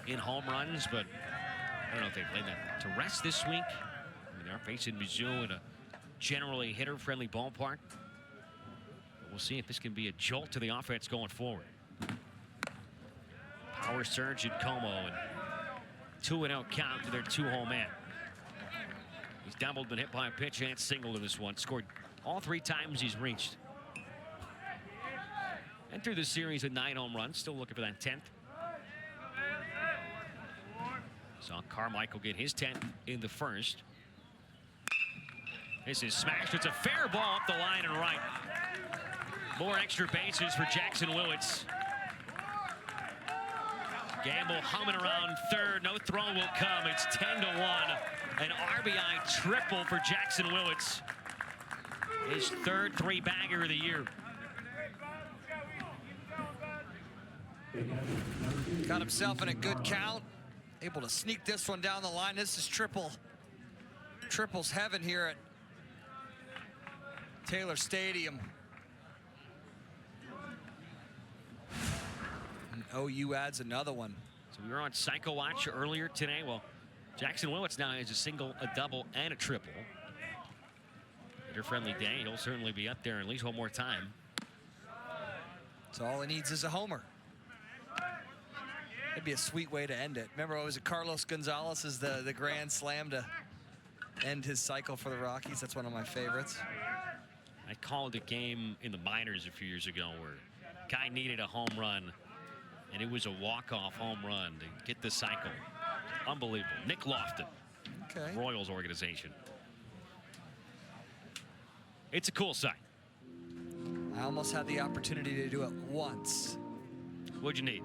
in home runs, but I don't know if they've laid that to rest this week. I mean, they're facing Mizzou in a generally hitter-friendly ballpark. We'll see if this can be a jolt to the offense going forward. Power surge at Como, and 2-0 count to their 2-hole man. He's doubled, been hit by a pitch and singled in this one. Scored all 3 times he's reached. And through the series with 9 home runs, still looking for that 10th. Saw Carmichael get his 10th in the first. This is smashed. It's a fair ball up the line and right. More extra bases for Jackson Willits. Gamble humming around 3rd. No throw will come. It's 10-1. An RBI triple for Jackson Willits. His 3rd 3-bagger of the year. Got himself in a good count. Able to sneak this one down the line. This is triples heaven here at Taylor Stadium. And OU adds another one. So we were on Psycho Watch earlier today. Well, Jackson Willits now has a single, a double, and a triple. Hitter-friendly day. He'll certainly be up there at least one more time. So all he needs is a homer. It'd be a sweet way to end it. Remember, what was it? Carlos Gonzalez is the grand slam to end his cycle for the Rockies. That's one of my favorites. I called a game in the minors a few years ago where guy needed a home run, and it was a walk-off home run to get the cycle. Unbelievable. Nick Lofton, Okay. Royals organization. It's a cool sight. I almost had the opportunity to do it once. What'd you need?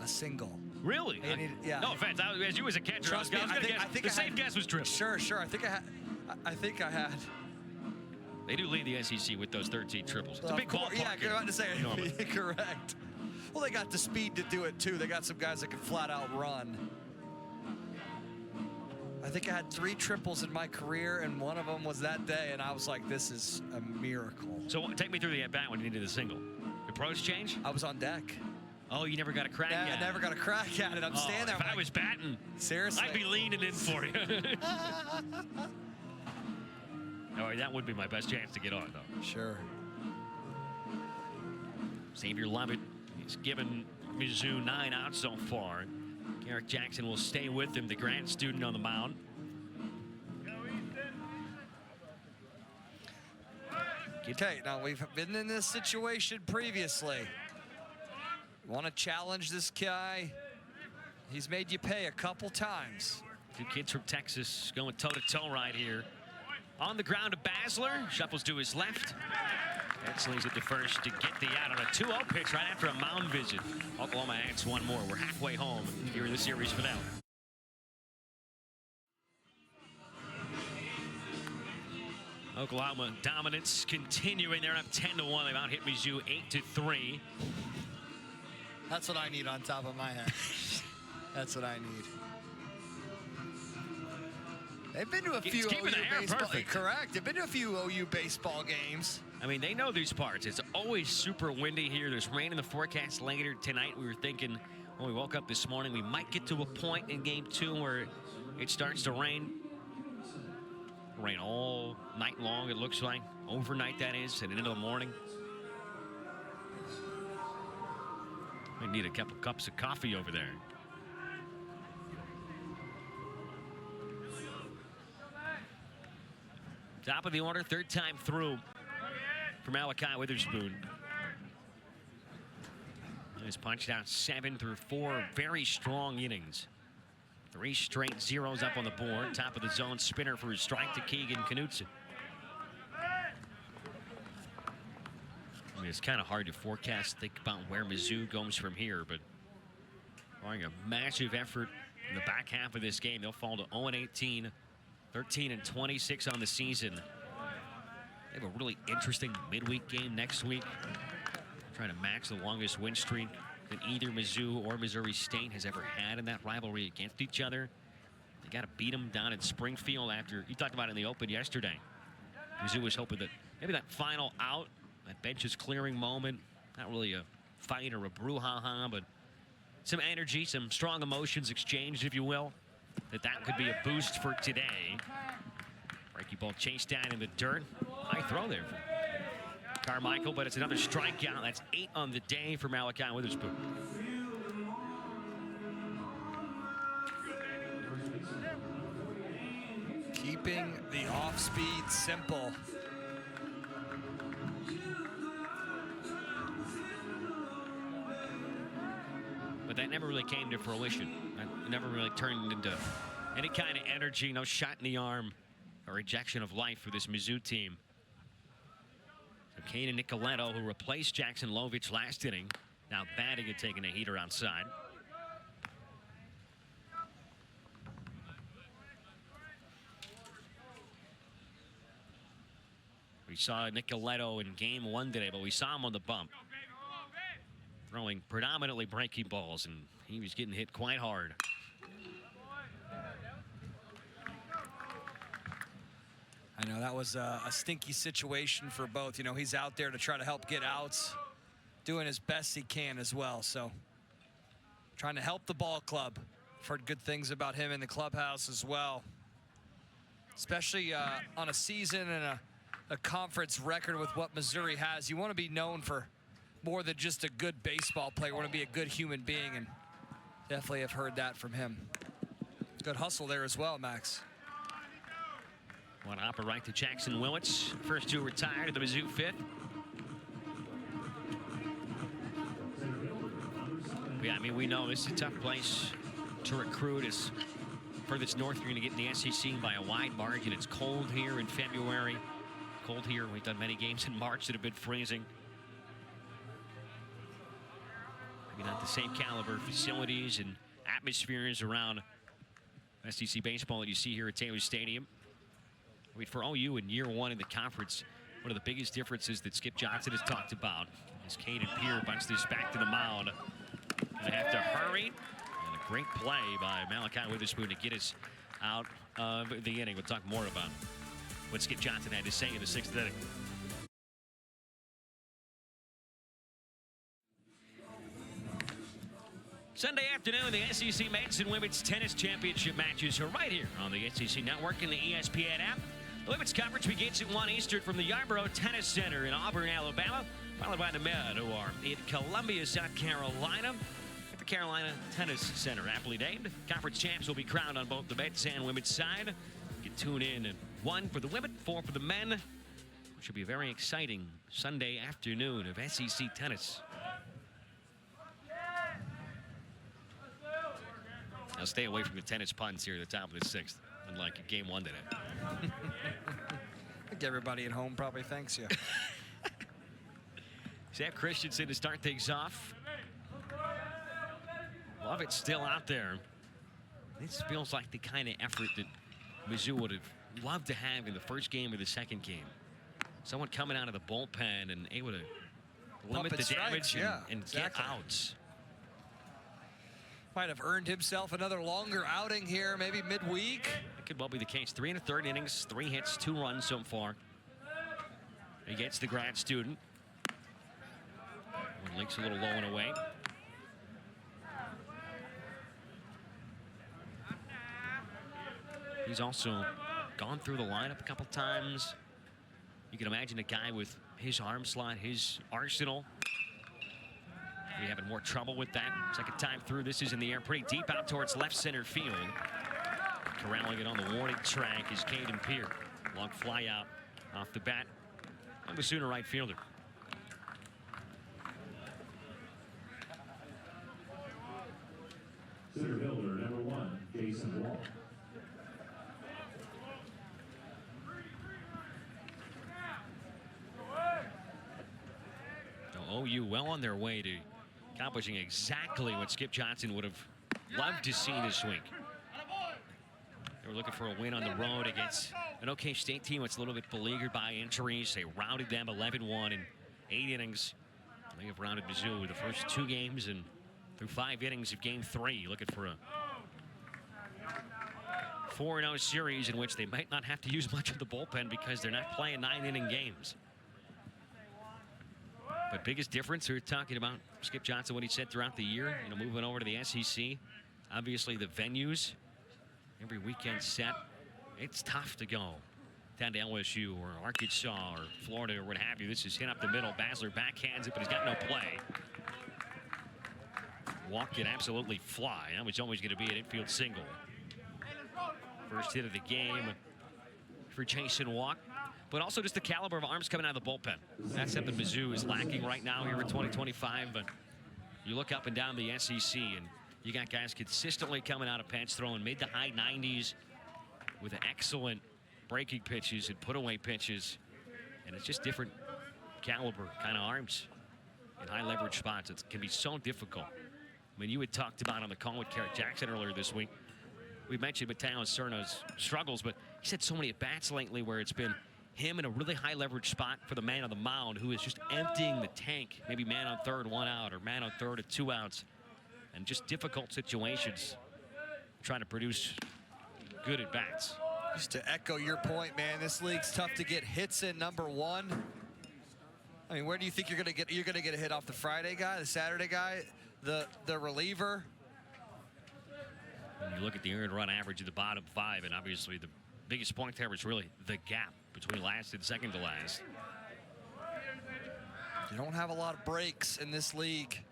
A single. Really? Yeah. No offense. As you as a catcher, Trust me, I was going to guess. The safe guess was triple. Sure. I think I had. They do lead the SEC with those 13 triples. It's a big ballpark. Yeah, I'm about to say normally. correct. Well, they got the speed to do it too. They got some guys that can flat out run. I think I had 3 triples in my career, and one of them was that day, and I was like, this is a miracle. So take me through the at-bat when you needed a single. Approach change? I was on deck. Oh, you never got a crack at it? I never got a crack at it. I'm standing there. If I was batting, seriously, I'd be leaning in for you. Oh, that would be my best chance to get on, though. Sure. Xavier Lovett has given Mizzou 9 outs so far. Garrett Jackson will stay with him, the grad student on the mound. Okay, now we've been in this situation previously. Want to challenge this guy? He's made you pay a couple times. 2 kids from Texas going toe-to-toe right here. On the ground to Basler, shuffles to his left. Exley's at the first to get the out on a 2-0 pitch right after a mound visit. Oklahoma adds one more. We're halfway home here in the series finale. Oklahoma dominance continuing. They're up 10-1. They've out hit Mizzou 8-3. That's what I need on top of my head. That's what I need. They've been to a few keeping OU the hair baseball. perfect. Correct. They've been to a few OU baseball games. I mean, they know these parts. It's always super windy here. There's rain in the forecast later tonight. We were thinking when we woke up this morning, we might get to a point in game 2 where it starts to rain. Rain all night long, it looks like. Overnight, that is, and into the morning. We need a couple cups of coffee over there. Top of the order, third time through for Malachi Witherspoon. He's punched out 7 through 4 very strong innings. 3 straight zeros up on the board. Top of the zone spinner for his strike to Keegan Knutson. I mean, it's kind of hard to forecast, think about where Mizzou goes from here, but barring a massive effort in the back half of this game, they'll fall to 0-18, 13-26 on the season. They have a really interesting midweek game next week, trying to match the longest win streak that either Mizzou or Missouri State has ever had in that rivalry against each other. They got to beat them down in Springfield after, you talked about it in the open yesterday. Mizzou was hoping that maybe that final out, that bench's clearing moment, not really a fight or a brouhaha, but some energy, some strong emotions exchanged, if you will, that could be a boost for today. Breaking ball chased down in the dirt. High throw there for Carmichael, but it's another strikeout. That's 8 on the day for Malachi Witherspoon. Keeping the off-speed simple. But that never really came to fruition. That never really turned into any kind of energy, no shot in the arm or ejection of life for this Mizzou team. So Kaden Nicoletto, who replaced Jackson Lovich last inning, now batting and taking a heater outside. We saw Nicoletto in game 1 today, but we saw him on the bump, throwing predominantly breaking balls, and he was getting hit quite hard. I know that was a stinky situation for both. You know, he's out there to try to help get outs, doing his best he can as well. So trying to help the ball club. I've heard good things about him in the clubhouse as well, especially on a season and a conference record with what Missouri has. You want to be known for more than just a good baseball player. You want to be a good human being, and definitely have heard that from him. Good hustle there as well, Max. One hopper right to Jackson Willits. First 2 retired at the Mizzou 5th. Yeah, I mean, we know this is a tough place to recruit. As furthest north, you're going to get in the SEC by a wide margin. It's cold here in February. Cold here. We've done many games in March that have been freezing. Maybe not the same caliber facilities and atmospheres around SEC baseball that you see here at Taylor Stadium. I mean, for OU in year 1 in the conference, one of the biggest differences that Skip Johnson has talked about is Caden Pierre bunts this back to the mound. Gonna have to hurry. And a great play by Malachi Witherspoon to get us out of the inning. We'll talk more about what Skip Johnson had to say in the 6th inning. Sunday afternoon, the SEC Men's and Women's Tennis Championship matches are right here on the SEC Network and the ESPN app. The women's coverage begins at 1 Eastern from the Yarborough Tennis Center in Auburn, Alabama, followed by the men who are in Columbia, South Carolina, at the Carolina Tennis Center, aptly named. Conference champs will be crowned on both the men's and women's side. You can tune in at 1 for the women, 4 for the men. It should be a very exciting Sunday afternoon of SEC tennis. Now stay away from the tennis puns here at the top of the 6th, unlike game 1 today. I think everybody at home probably thanks you. Zach Christensen to start things off. Lovett still out there. This feels like the kind of effort that Mizzou would have loved to have in the first game or the second game. Someone coming out of the bullpen and able to limit the damage and exactly. get outs. Might have earned himself another longer outing here, maybe midweek. That could well be the case. 3 1/3 innings, 3 hits, 2 runs so far against the grad student. When Lake's a little low and away. He's also gone through the lineup a couple times. You can imagine a guy with his arm slot, his arsenal. We're having more trouble with that. Second time through, this is in the air pretty deep out towards left center field. Corralling it on the warning track is Caden Peer. Long fly out off the bat of the Sooner right fielder. Center fielder number 1, Jason Wall. Now, OU well on their way to accomplishing exactly what Skip Johnson would have loved to see this week. They were looking for a win on the road against an OK State team that's a little bit beleaguered by injuries. They routed them 11-1 in 8 innings. They have rounded Mizzou with the first 2 games and through 5 innings of game 3, looking for a 4-0 series in which they might not have to use much of the bullpen because they're not playing 9-inning games. But biggest difference, we're talking about Skip Johnson, what he said throughout the year, moving over to the SEC. Obviously, the venues, every weekend set, it's tough to go down to LSU or Arkansas or Florida or what have you. This is hit up the middle. Basler backhands it, but he's got no play. Walk can absolutely fly. That was always going to be an infield single. First hit of the game for Jason Walk. But also just the caliber of arms coming out of the bullpen. That's something Mizzou is lacking right now here in 2025. But you look up and down the SEC, and you got guys consistently coming out of pinch, throwing mid to high 90s with excellent breaking pitches and put-away pitches. And it's just different caliber kind of arms in high leverage spots. It can be so difficult. I mean, you had talked about on the call with Carrick Jackson earlier this week. We mentioned Mateo Cerna's struggles, but he's had so many at-bats lately where it's been him in a really high leverage spot for the man on the mound who is just emptying the tank. Maybe man on third, 1 out, or man on third at 2 outs. And just difficult situations trying to produce good at-bats. Just to echo your point, man, this league's tough to get hits in, number 1. I mean, where do you think you're gonna get a hit off? The Friday guy, the Saturday guy, the reliever? When you look at the earned run average of the bottom 5, and obviously the biggest point there was really the gap between last and second to last. You don't have a lot of breaks in this league.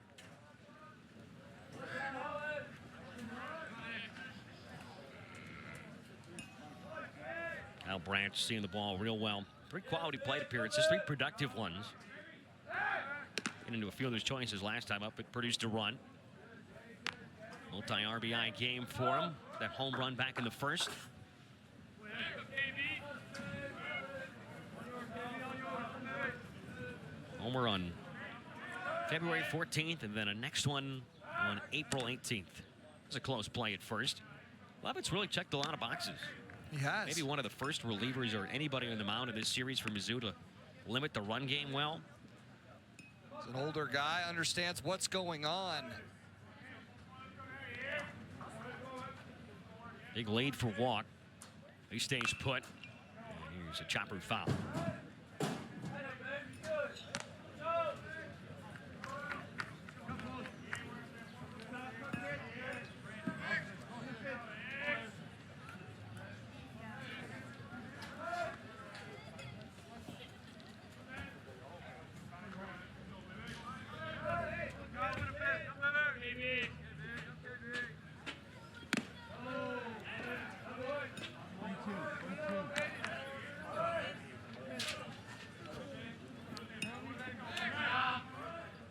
Kyle Branch seeing the ball real well. 3 quality plate appearances, 3 productive ones. Get into a fielder's choices last time up, it produced a run. Multi-RBI game for him. That home run back in the first. Homer on February 14th, and then a next one on April 18th. It was a close play at first. Levitt's really checked a lot of boxes. He has. Maybe one of the first relievers or anybody on the mound in this series for Mizzou to limit the run game well. He's an older guy, understands what's going on. Big lead for Walk. He stays put. And here's a chopper foul.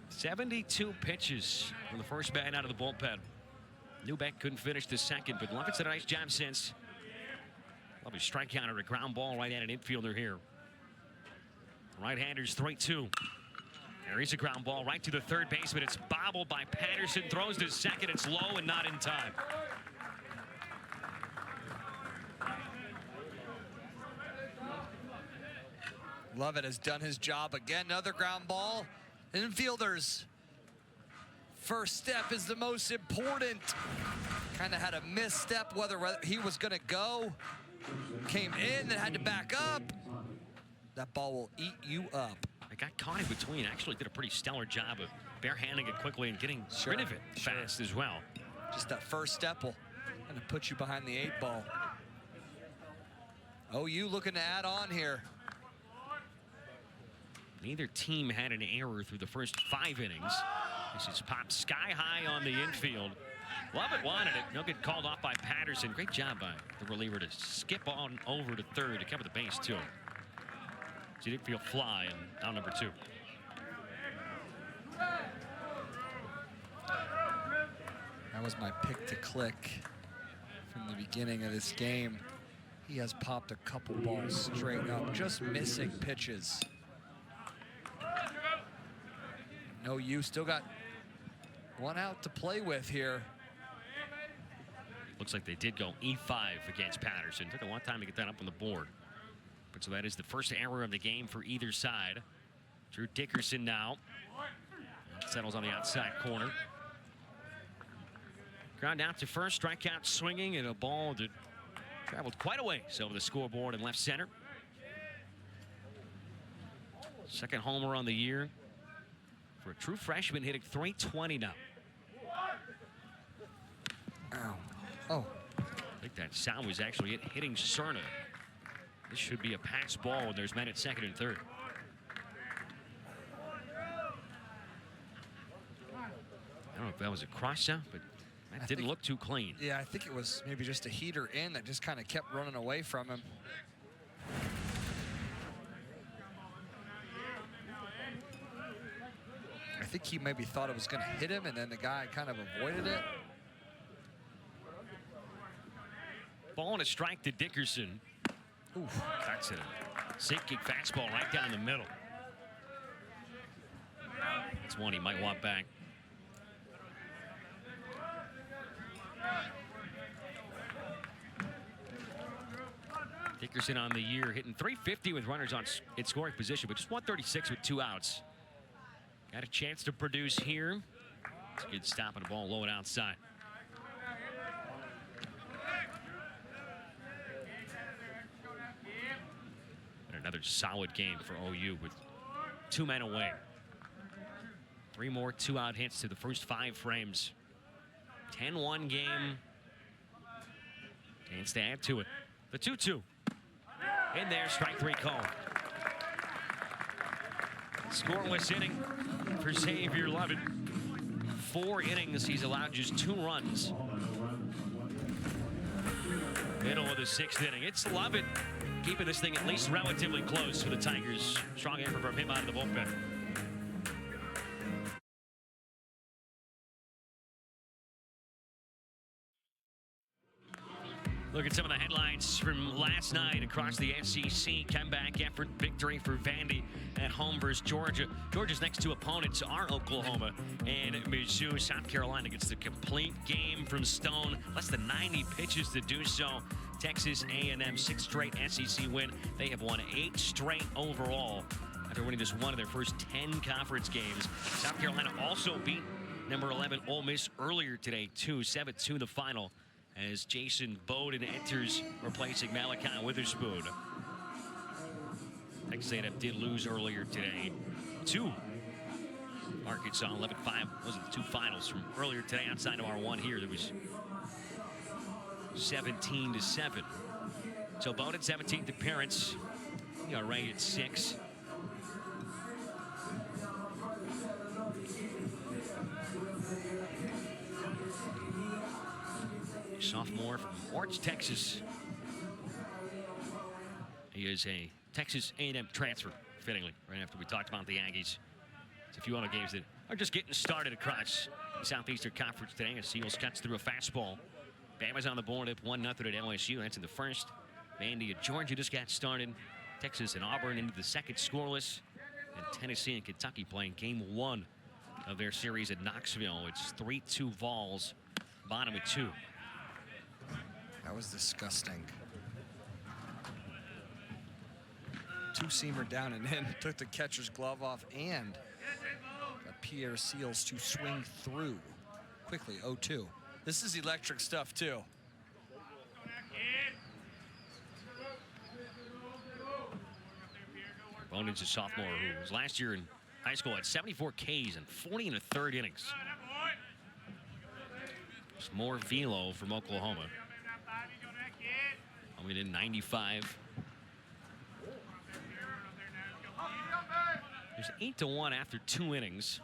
.72 pitches from the first bat out of the bullpen. Newbeck couldn't finish the second, but Lovett's done a nice job since. Love his strikeout or a ground ball right at an infielder here. Right-handers 3-2. There is a ground ball right to the third baseman. It's bobbled by Patterson. Throws to second. It's low and not in time. Lovett has done his job again. Another ground ball. Infielders First step is the most important. Kind of had a misstep whether he was going to go. Came in, then had to back up. That ball will eat you up. I got caught in between. Actually did a pretty stellar job of barehanding it quickly and getting rid of it fast as well. Just that first step will kind of put you behind the 8-ball. OU looking to add on here. Neither team had an error through the first 5 innings. This is popped sky high on the infield. Lovett wanted it. He'll get called off by Patterson. Great job by the reliever to skip on over to third to cover the base too. So he didn't feel fly and down number 2. That was my pick to click from the beginning of this game. He has popped a couple balls straight up, just missing pitches. No use, still got 1 out to play with here. Looks like they did go E5 against Patterson. Took a long time to get that up on the board. But so that is the first error of the game for either side. Drew Dickerson now settles on the outside corner. Ground out to first, strikeout swinging, and a ball that traveled quite a ways over the scoreboard in left center. Second homer on the year for a true freshman, hitting .320 now. Ow. Oh. I think that sound was actually hitting Cerna. This should be a pass ball, and there's men at second and third. I don't know if that was a cross out, but that didn't look too clean. Yeah, I think it was maybe just a heater in that just kind of kept running away from him. I think he maybe thought it was going to hit him, and then the guy kind of avoided it. Ball and a strike to Dickerson. Oof, that's a sinking fastball right down the middle. That's one he might want back. Dickerson on the year hitting .350 with runners on in scoring position, but just .136 with 2 outs. Got a chance to produce here. It's a good stop and a ball low and outside. And another solid game for OU with 2 men away. 3 more 2-out hits to the first 5 frames. 10-1 game. Chance to add to it. The 2-2. In there, strike 3 call. Scoreless inning for Xavier Lovett. 4 innings, he's allowed just 2 runs. Middle of the 6th inning. It's Lovett keeping this thing at least relatively close for the Tigers. Strong effort from him out of the bullpen. Look at some of the headlines from last night across the SEC. Comeback effort, victory for Vandy at home versus Georgia. Georgia's next 2 opponents are Oklahoma and Mizzou. South Carolina gets the complete game from Stone. Less than 90 pitches to do so. Texas A&M, 6th straight SEC win. They have won 8 straight overall after winning just 1 of their first 10 conference games. South Carolina also beat number 11 Ole Miss earlier today, too. 7-2 the final, as Jason Bowden enters, replacing Malachi Witherspoon. Texas A&M did lose earlier today to Arkansas, 11-5. Those are the 2 finals from earlier today. Outside of our one here, there was 17-7. So Bowden's 17th appearance. Ray at 6. Sophomore from Orange, Texas. He is a Texas A&M transfer, fittingly, right after we talked about the Aggies. It's a few other games that are just getting started across the Southeastern Conference today. As Seals cuts through a fastball. Bama's on the board up 1-0 at LSU. That's in the first. Vandy at Georgia just got started. Texas and Auburn into the second scoreless. And Tennessee and Kentucky playing game 1 of their series at Knoxville. It's 3-2 Vols, bottom of 2. That was disgusting. 2-seamer down and in. Took the catcher's glove off and got Pierre Seals to swing through quickly. 0-2. This is electric stuff too. Bonen's a sophomore who was last year in high school at 74 Ks and 40 in the third innings. It's more velo from Oklahoma. I mean, in 95. There's 8-1 after 2 innings.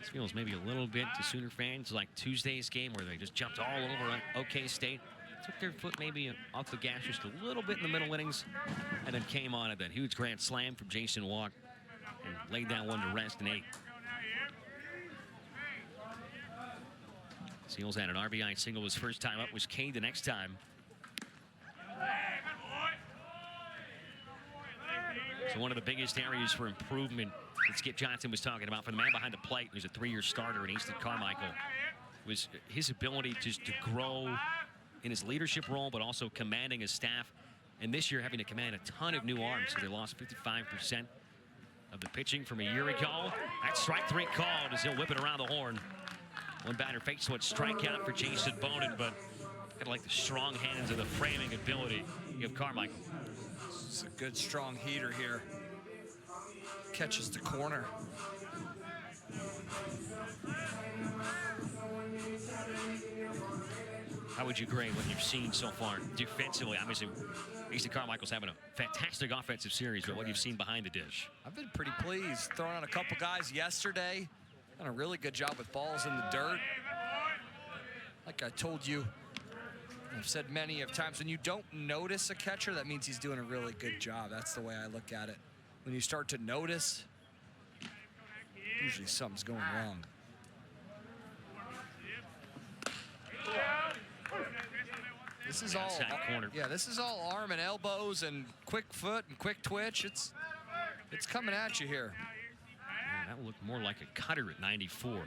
This feels maybe a little bit to Sooner fans like Tuesday's game where they just jumped all over OK State. Took their foot maybe off the gas just a little bit in the middle innings and then came on at that huge grand slam from Jason Walk and laid that one to rest in 8. Seals had an RBI single his first time up, was Cade the next time. So one of the biggest areas for improvement that Skip Johnson was talking about for the man behind the plate, who's a 3-year starter in Easton Carmichael, was his ability just to grow in his leadership role, but also commanding his staff. And this year having to command a ton of new arms, so they lost 55% of the pitching from a year ago. That strike 3 called as he'll whip it around the horn. One batter fakes one strikeout for Jason Bonin, but kind of like the strong hands and the framing ability of Carmichael. It's a good strong heater here. Catches the corner. How would you grade what you've seen so far defensively? Obviously, Easton Carmichael's having a fantastic offensive series, but what you've seen behind the dish? I've been pretty pleased. Throwing on a couple guys yesterday. Done a really good job with balls in the dirt. Like I told you, I've said many of times, when you don't notice a catcher, that means he's doing a really good job. That's the way I look at it. When you start to notice, usually something's going wrong. This is all, yeah, this is all arm and elbows and quick foot and quick twitch. It's coming at you here. Yeah, that looked more like a cutter at 94.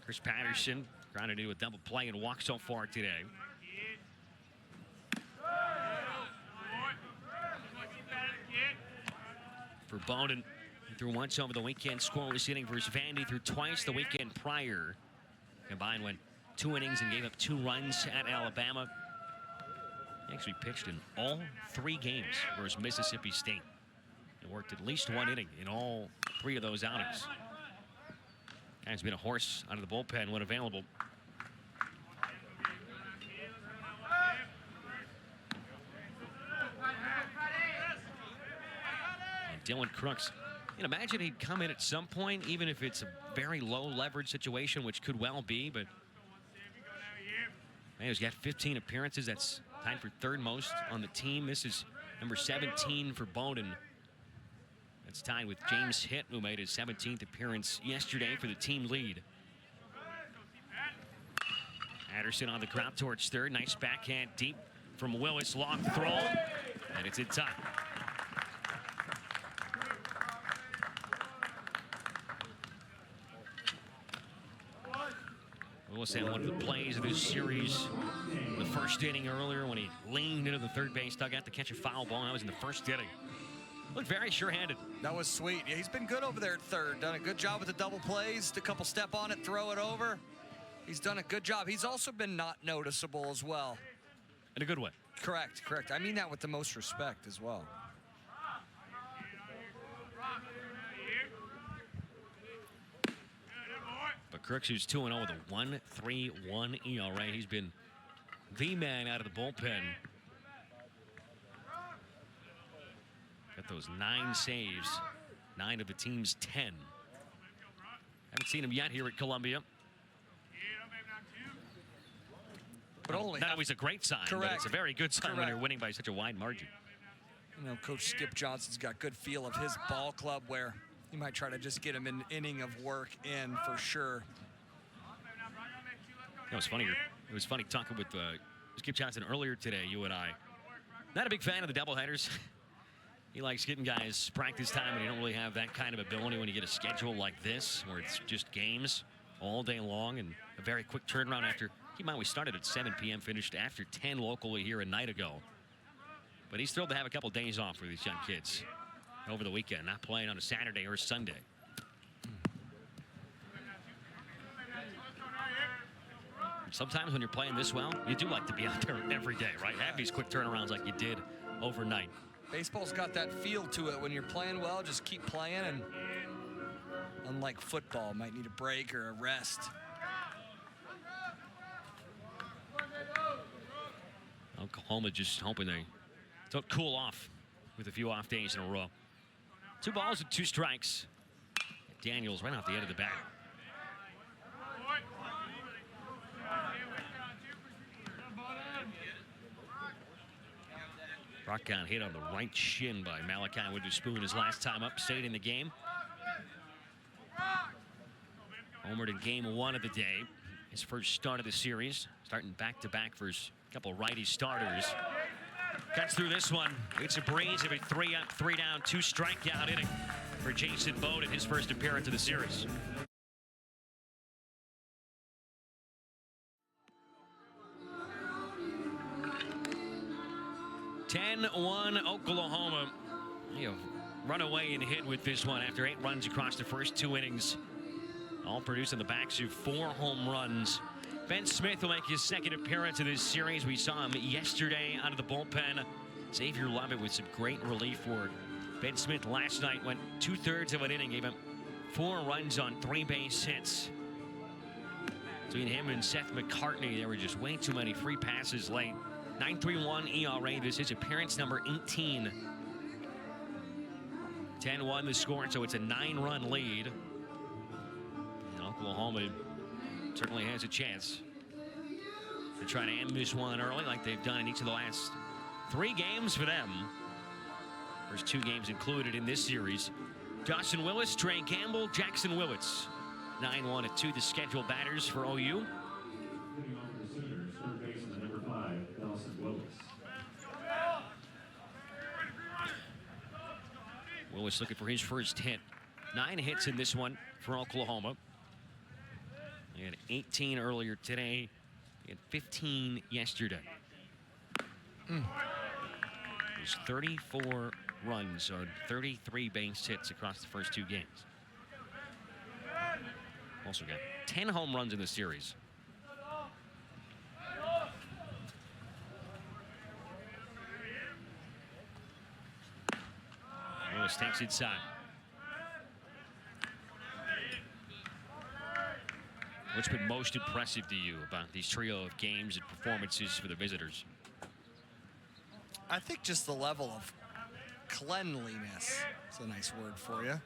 Chris Patterson trying to do a double play and walk so far today. For Bonin, he threw once over the weekend, scoreless inning versus Vandy, threw twice the weekend prior. Combined went 2 innings and gave up 2 runs at Alabama. He actually pitched in all 3 games versus Mississippi State. He worked at least 1 inning in all 3 of those outings. Guy's been a horse out of the bullpen when available. And Dylan Crooks. You know, imagine he'd come in at some point, even if it's a very low leverage situation, which could well be, but man, he's got 15 appearances. That's tied for 3rd most on the team. This is number 17 for Bonin. That's tied with James Hitt, who made his 17th appearance yesterday for the team lead. Patterson on the ground towards 3rd. Nice backhand deep from Willis. Long throw, and it's in time. Willis had one of the plays of this series in the first inning earlier when he leaned into the third base dugout to catch a foul ball. That was in the first inning. Looked very sure-handed. That was sweet. Yeah, he's been good over there at 3rd. Done a good job with the double plays. A couple step on it, throw it over. He's done a good job. He's also been not noticeable as well. In a good way. Correct, correct. I mean that with the most respect as well. But Crooks, who's 2-0 with a 1.31 ERA. He's been the man out of the bullpen. Got those 9 saves, 9 of the team's 10. Haven't seen him yet here at Columbia. But only not always a great sign, correct. But it's a very good sign when Correct. you're winning by such a wide margin. You know, Coach Skip Johnson's got good feel of his ball club where he might try to just get him an inning of work in for sure. It was funny. It was funny talking with Skip Johnson earlier today, you and I. Not a big fan of the doubleheaders. He likes getting guys practice time, and you don't really have that kind of ability when you get a schedule like this, where it's just games all day long and a very quick turnaround after. Keep in mind, we started at 7 p.m., finished after 10 locally here a night ago. But he's thrilled to have a couple days off for these young kids. over the weekend, not playing on a Saturday or Sunday. Sometimes when you're playing this well, you do like to be out there every day, right? Have these quick turnarounds like you did overnight. Baseball's got that feel to it. When you're playing well, just keep playing, and unlike football, might need a break or a rest. Oklahoma just hoping they don't cool off with a few off days in a row. 2 balls and 2 strikes. Daniels right off the end of the bat. Brock got hit on the right shin by Malachi Witherspoon his last time up, stayed in the game. Homered in game 1 of the day. His first start of the series, starting back-to-back for his couple righty starters. Cuts through this one. It's a breeze of a 3 up, 3 down, 2 strikeout inning for Jason Bowden, his first appearance of the series. "10-1 Oklahoma." You know, run away and hit with this one after 8 runs across the first 2 innings. All produced on the backs of 4 home runs. Ben Smith will make his second appearance of this series. We saw him yesterday out of the bullpen. Xavier Lovett with some great relief work. Ben Smith last night went 2/3 of an inning, gave him 4 runs on 3 base hits. Between him and Seth McCartney, there were just way too many free passes late. 9.31 ERA. This is appearance number 18. 10-1 the score, so it's a 9-run lead. And Oklahoma certainly has a chance to try to end this one early like they've done in each of the last 3 games for them. First 2 games included in this series. Dawson Willis, Trey Campbell, Jackson Willits. 9-1-2 the scheduled batters for OU. Leading off for the Sooners, third baseman, number 5, Dawson Willis. Willis looking for his first hit. 9 hits in this one for Oklahoma. He had 18 earlier today. He had 15 yesterday. There's 34 runs on 33 base hits across the first 2 games. Also got 10 home runs in the series. Willis takes inside. What's been most impressive to you about these trio of games and performances for the visitors? I think just the level of cleanliness. It's a nice word for you.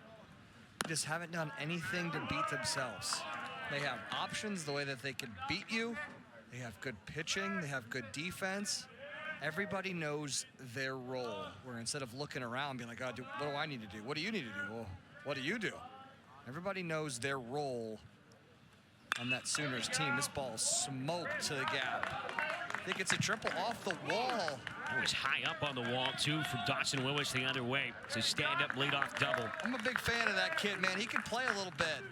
Just haven't done anything to beat themselves. They have options the way that they can beat you. They have good pitching. They have good defense. Everybody knows their role, where instead of looking around being like, oh, what do I need to do? What do you need to do? Well, what do you do? Everybody knows their role on that Sooners team. This ball smoked to the gap. I think it's a triple off the wall. Oh, he's high up on the wall, too, from Dawson Willis the other way. It's a stand-up leadoff double. I'm a big fan of that kid, man. He can play a little bit.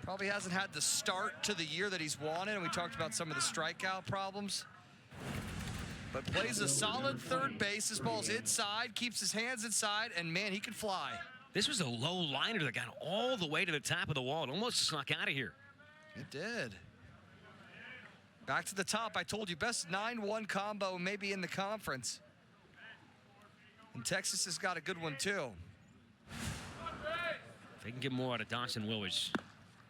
Probably hasn't had the start to the year that he's wanted, and we talked about some of the strikeout problems. But plays a solid third base. This ball's inside, keeps his hands inside, and, man, he can fly. This was a low liner that got all the way to the top of the wall. It almost snuck out of here. It did. Back to the top. I told you, best 9-1 combo maybe in the conference. And Texas has got a good one, too. If they can get more out of Dawson Willis,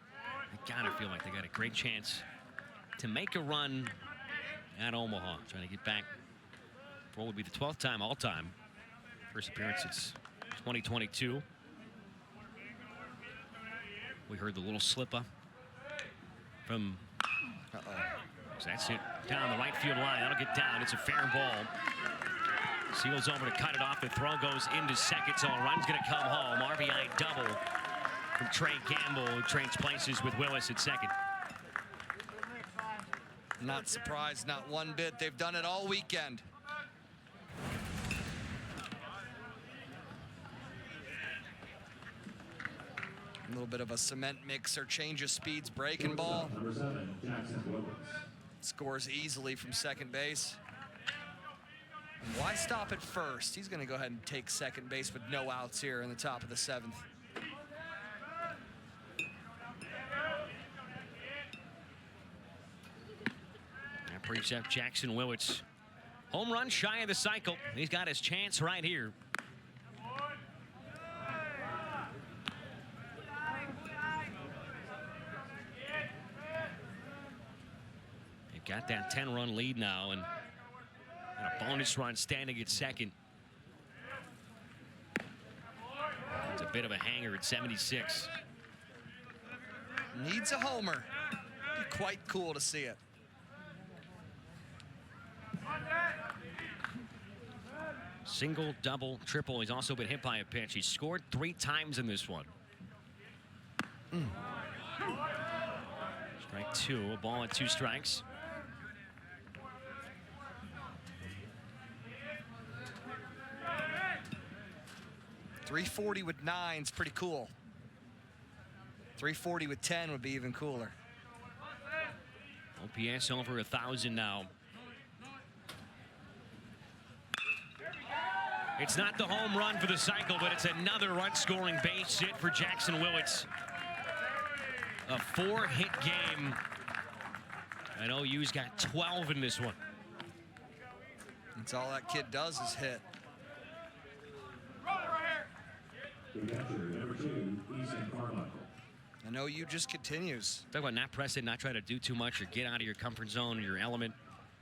I gotta feel like they got a great chance to make a run at Omaha. Trying to get back for what would be the 12th time all-time. First appearance since 2022. We heard the little slip-up from... So that's it down the right field line. That'll get down. It's a fair ball. Seals over to cut it off. The throw goes into second, so a run's going to come home. RBI double from Trey Campbell, who trades places with Willis at second. Not surprised, not one bit. They've done it all weekend. A little bit of a cement mixer, change of speeds, breaking ball. Number 7, Jackson Willis. Scores easily from second base. Why stop at first? He's going to go ahead and take second base with no outs here in the top of the 7th. That brings up Jackson Willits. Home run shy of the cycle. He's got his chance right here. They've got that 10-run lead now, and a bonus run standing at second. It's a bit of a hanger at 76. Needs a homer. Be quite cool to see it. Single, double, triple. He's also been hit by a pitch. He's scored 3 times in this one. Strike 2, a ball and 2 strikes. .340 with 9 is pretty cool. .340 with 10 would be even cooler. OPS over 1,000 now. It's not the home run for the cycle, but it's another run-scoring base hit for Jackson Willits. A 4-hit game. And OU's got 12 in this one. That's all that kid does is hit. The catcher, number 2, Easton Carmichael. And OU just continues. Talk about not pressing, not trying to do too much or get out of your comfort zone, your element.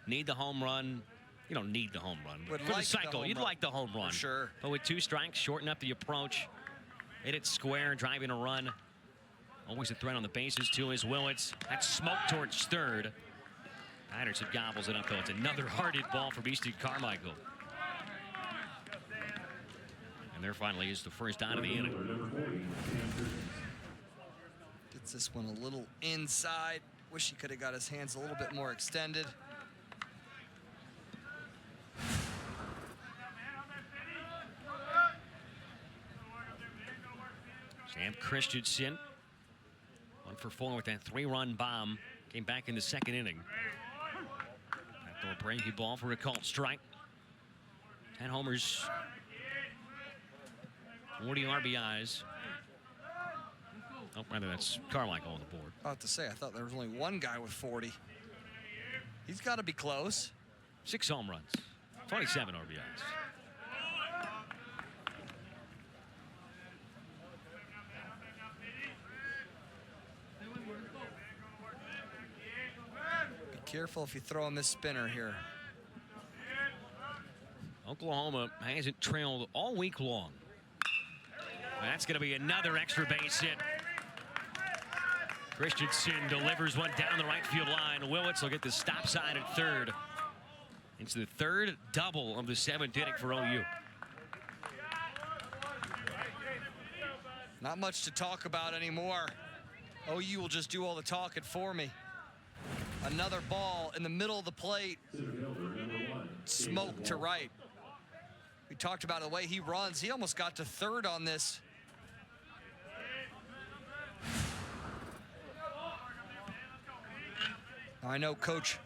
Need the home run. You don't need the home run. Would For like the cycle, home you'd run. like the home run. For sure. But with 2 strikes, shorten up the approach. Hit it square, driving a run. Always a threat on the bases, too, is Willits. That's smoke towards third. Patterson gobbles it up, though. It's another hard hit ball from Easton Carmichael. And there finally is the first out of the inning. Number 40, Cam Perkins. Gets this one a little inside. Wish he could have got his hands a little bit more extended. Sam Christensen, 1 for 4 with that 3-run bomb. Came back in the 2nd inning. That throw breaking ball for a called strike. 10 homers, 40 RBIs. Oh, rather that's Carmichael on the board. I was about to say, I thought there was only one guy with 40. He's got to be close. 6 home runs, 27 RBIs. Be careful if you throw him this spinner here. Oklahoma hasn't trailed all week long. That's going to be another extra base hit. Christensen delivers one down the right field line. Willits will get the stop sign at third. It's the 3rd double of the 7th inning for OU. Not much to talk about anymore. OU will just do all the talking for me. Another ball in the middle of the plate. Center fielder, number 1, Smoke to right. We talked about the way he runs. He almost got to third on this. I know Coach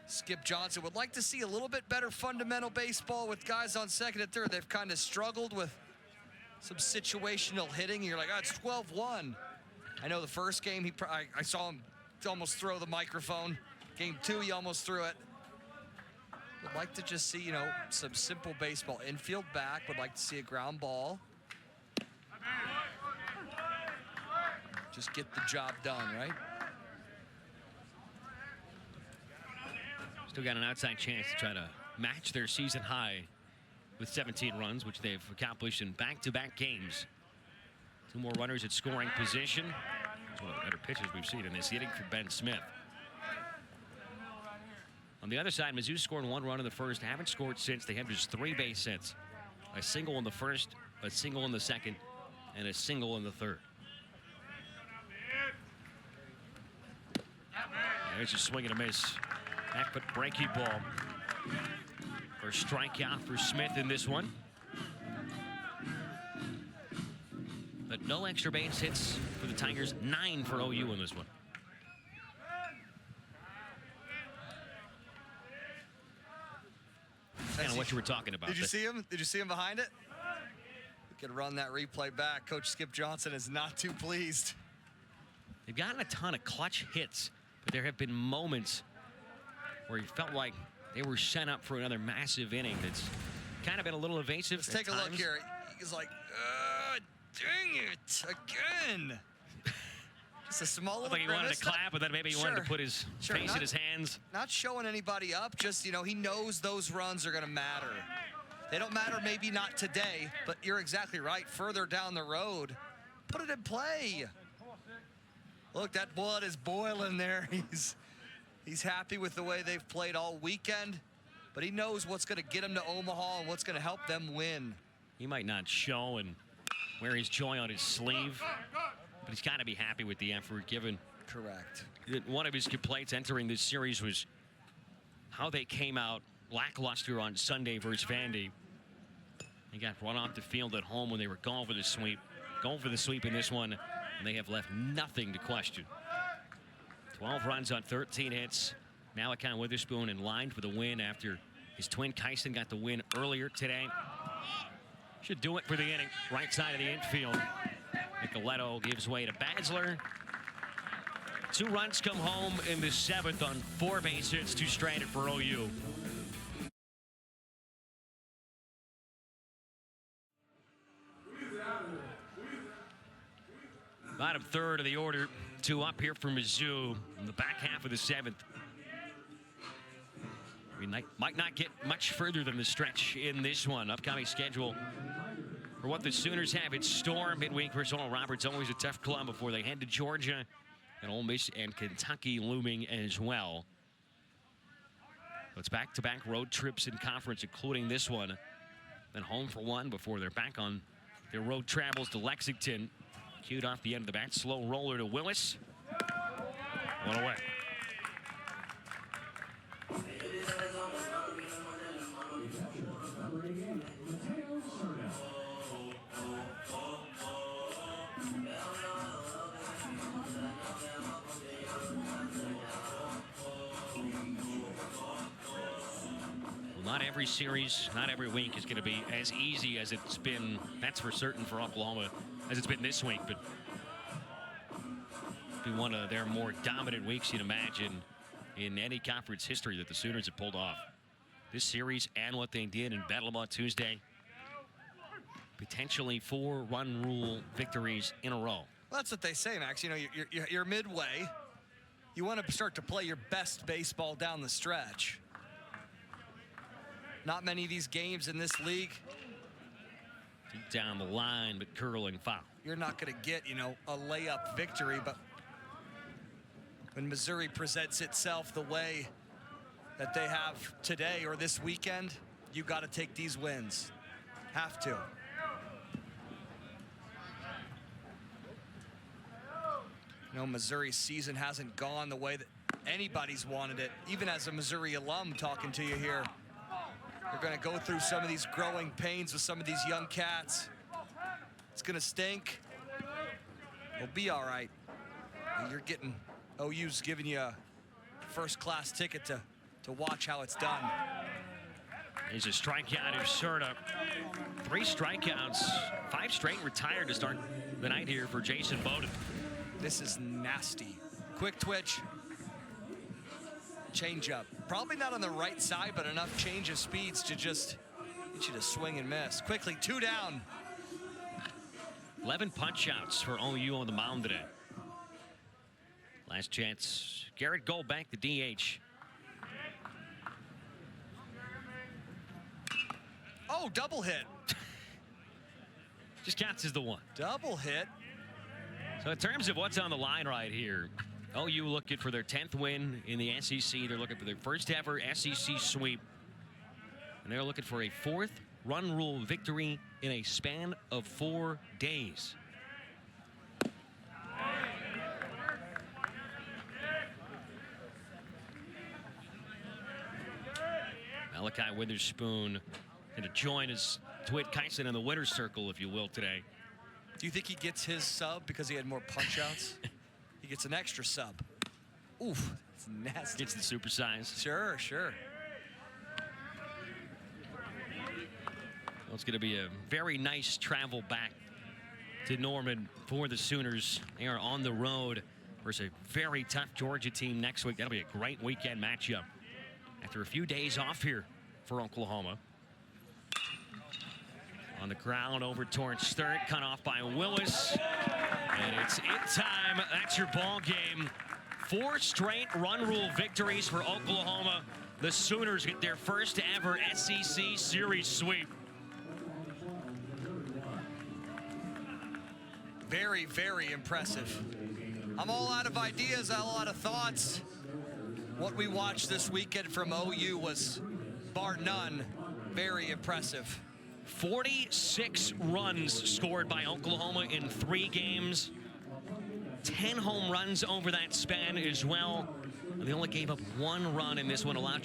Skip Johnson would like to see a little bit better fundamental baseball with guys on second and third. They've kind of struggled with some situational hitting. You're like, oh, it's 12-1. I know the first game, I saw him almost throw the microphone. Game 2, he almost threw it. Would like to just see, some simple baseball. Infield back, would like to see a ground ball. Just get the job done, right? Still got an outside chance to try to match their season high with 17 runs, which they've accomplished in back-to-back games. 2 more runners at scoring position. It's one of the better pitches we've seen in this inning for Ben Smith. On the other side, Mizzou scored 1 run in the first, haven't scored since. They have just 3 base hits. A single in the first, a single in the second, and a single in the third. There's a swing and a miss. Back but breaky ball. First strikeout for Smith in this one. But no extra base hits for the Tigers. 9 for OU in this one. kind of what you were talking about. Did you but- see him? Did you see him behind it? We could run that replay back. Coach Skip Johnson is not too pleased. They've gotten a ton of clutch hits, but there have been moments where you felt like they were set up for another massive inning that's kind of been a little evasive. Let's at take a look times. here. He's like, dang it, again. Just a small little Looked like he wanted grimace. to clap, and then maybe he wanted to Sure. put his Sure, face not- in his hands. Not showing anybody up, just, he knows those runs are going to matter. They don't matter, maybe not today, but you're exactly right. Further down the road, put it in play. Look, that blood is boiling there. He's happy with the way they've played all weekend, but he knows what's going to get him to Omaha and what's going to help them win. He might not show and wear his joy on his sleeve, but he's got to be happy with the effort given. Correct. One of his complaints entering this series was how they came out lackluster on Sunday versus Vandy. They got run off the field at home when they were going for the sweep. Going for the sweep in this one, and they have left nothing to question. 12 runs on 13 hits. Malachi Witherspoon in line for the win after his twin Kyson got the win earlier today. Should do it for the inning. Right side of the infield. Nicoletto gives way to Basler. 2 runs come home in the 7th on 4 base hits, 2 stranded for OU. Bottom third of the order, 2 up here for Mizzou in the back half of the 7th. We might not get much further than the stretch in this one. Upcoming schedule for what the Sooners have in store midweek versus Oral Roberts. Always a tough club before they head to Georgia, and Ole Miss and Kentucky looming as well. So it's back-to-back road trips in conference, including this one. Then home for one before they're back on their road travels to Lexington. Cued off the end of the bat, slow roller to Willis. One away. Not every series, not every week is going to be as easy as it's been, that's for certain, for Oklahoma, as it's been this week. But be one of their more dominant weeks, you'd imagine, in any conference history that the Sooners have pulled off. This series and what they did in Bedlam on Tuesday, potentially 4 run rule victories in a row. Well, that's what they say, Max. You're midway. You want to start to play your best baseball down the stretch. Not many of these games in this league, Deep down the line, but curling foul. you're not going to get, a layup victory. But when Missouri presents itself the way that they have today or this weekend, you got to take these wins. Have to. Missouri's season hasn't gone the way that anybody's wanted it. Even as a Missouri alum talking to you here, you're going to go through some of these growing pains with some of these young cats. It's going to stink. We'll be all right. You're getting, OU's giving you a first-class ticket to watch how it's done. Here's a strikeout of Serta. 3 strikeouts, 5 straight retired to start the night here for Jason Bowden. This is nasty. Quick twitch. Changeup. Probably not on the right side, but enough change of speeds to just get you to swing and miss. Quickly, 2 down. 11 punch-outs for OU on the mound today. Last chance, Garrett Goldbank, the DH. Oh, double hit. Just counts as the 1. Double hit. So in terms of what's on the line right here, OU looking for their 10th win in the SEC. They're looking for their first ever SEC sweep. And they're looking for a 4th run rule victory in a span of 4 days. Malachi Witherspoon going to join his twin Kyson in the winner's circle, if you will, today. Do you think he gets his sub because he had more punch-outs? He gets an extra sub. Oof, it's nasty. Gets the supersize. Sure. It's going to be a very nice travel back to Norman for the Sooners. They are on the road versus a very tough Georgia team next week. That'll be a great weekend matchup after a few days off here for Oklahoma. On the ground over towards Sturt, cut off by Willis. And it's it time. That's your ball game. 4 straight run rule victories for Oklahoma. The Sooners get their first ever SEC series sweep. Very, very impressive. I'm all out of ideas, a lot of thoughts. What we watched this weekend from OU was, bar none, very impressive. 46 runs scored by Oklahoma in 3 games. 10 home runs over that span as well. They only gave up 1 run in this one, allowed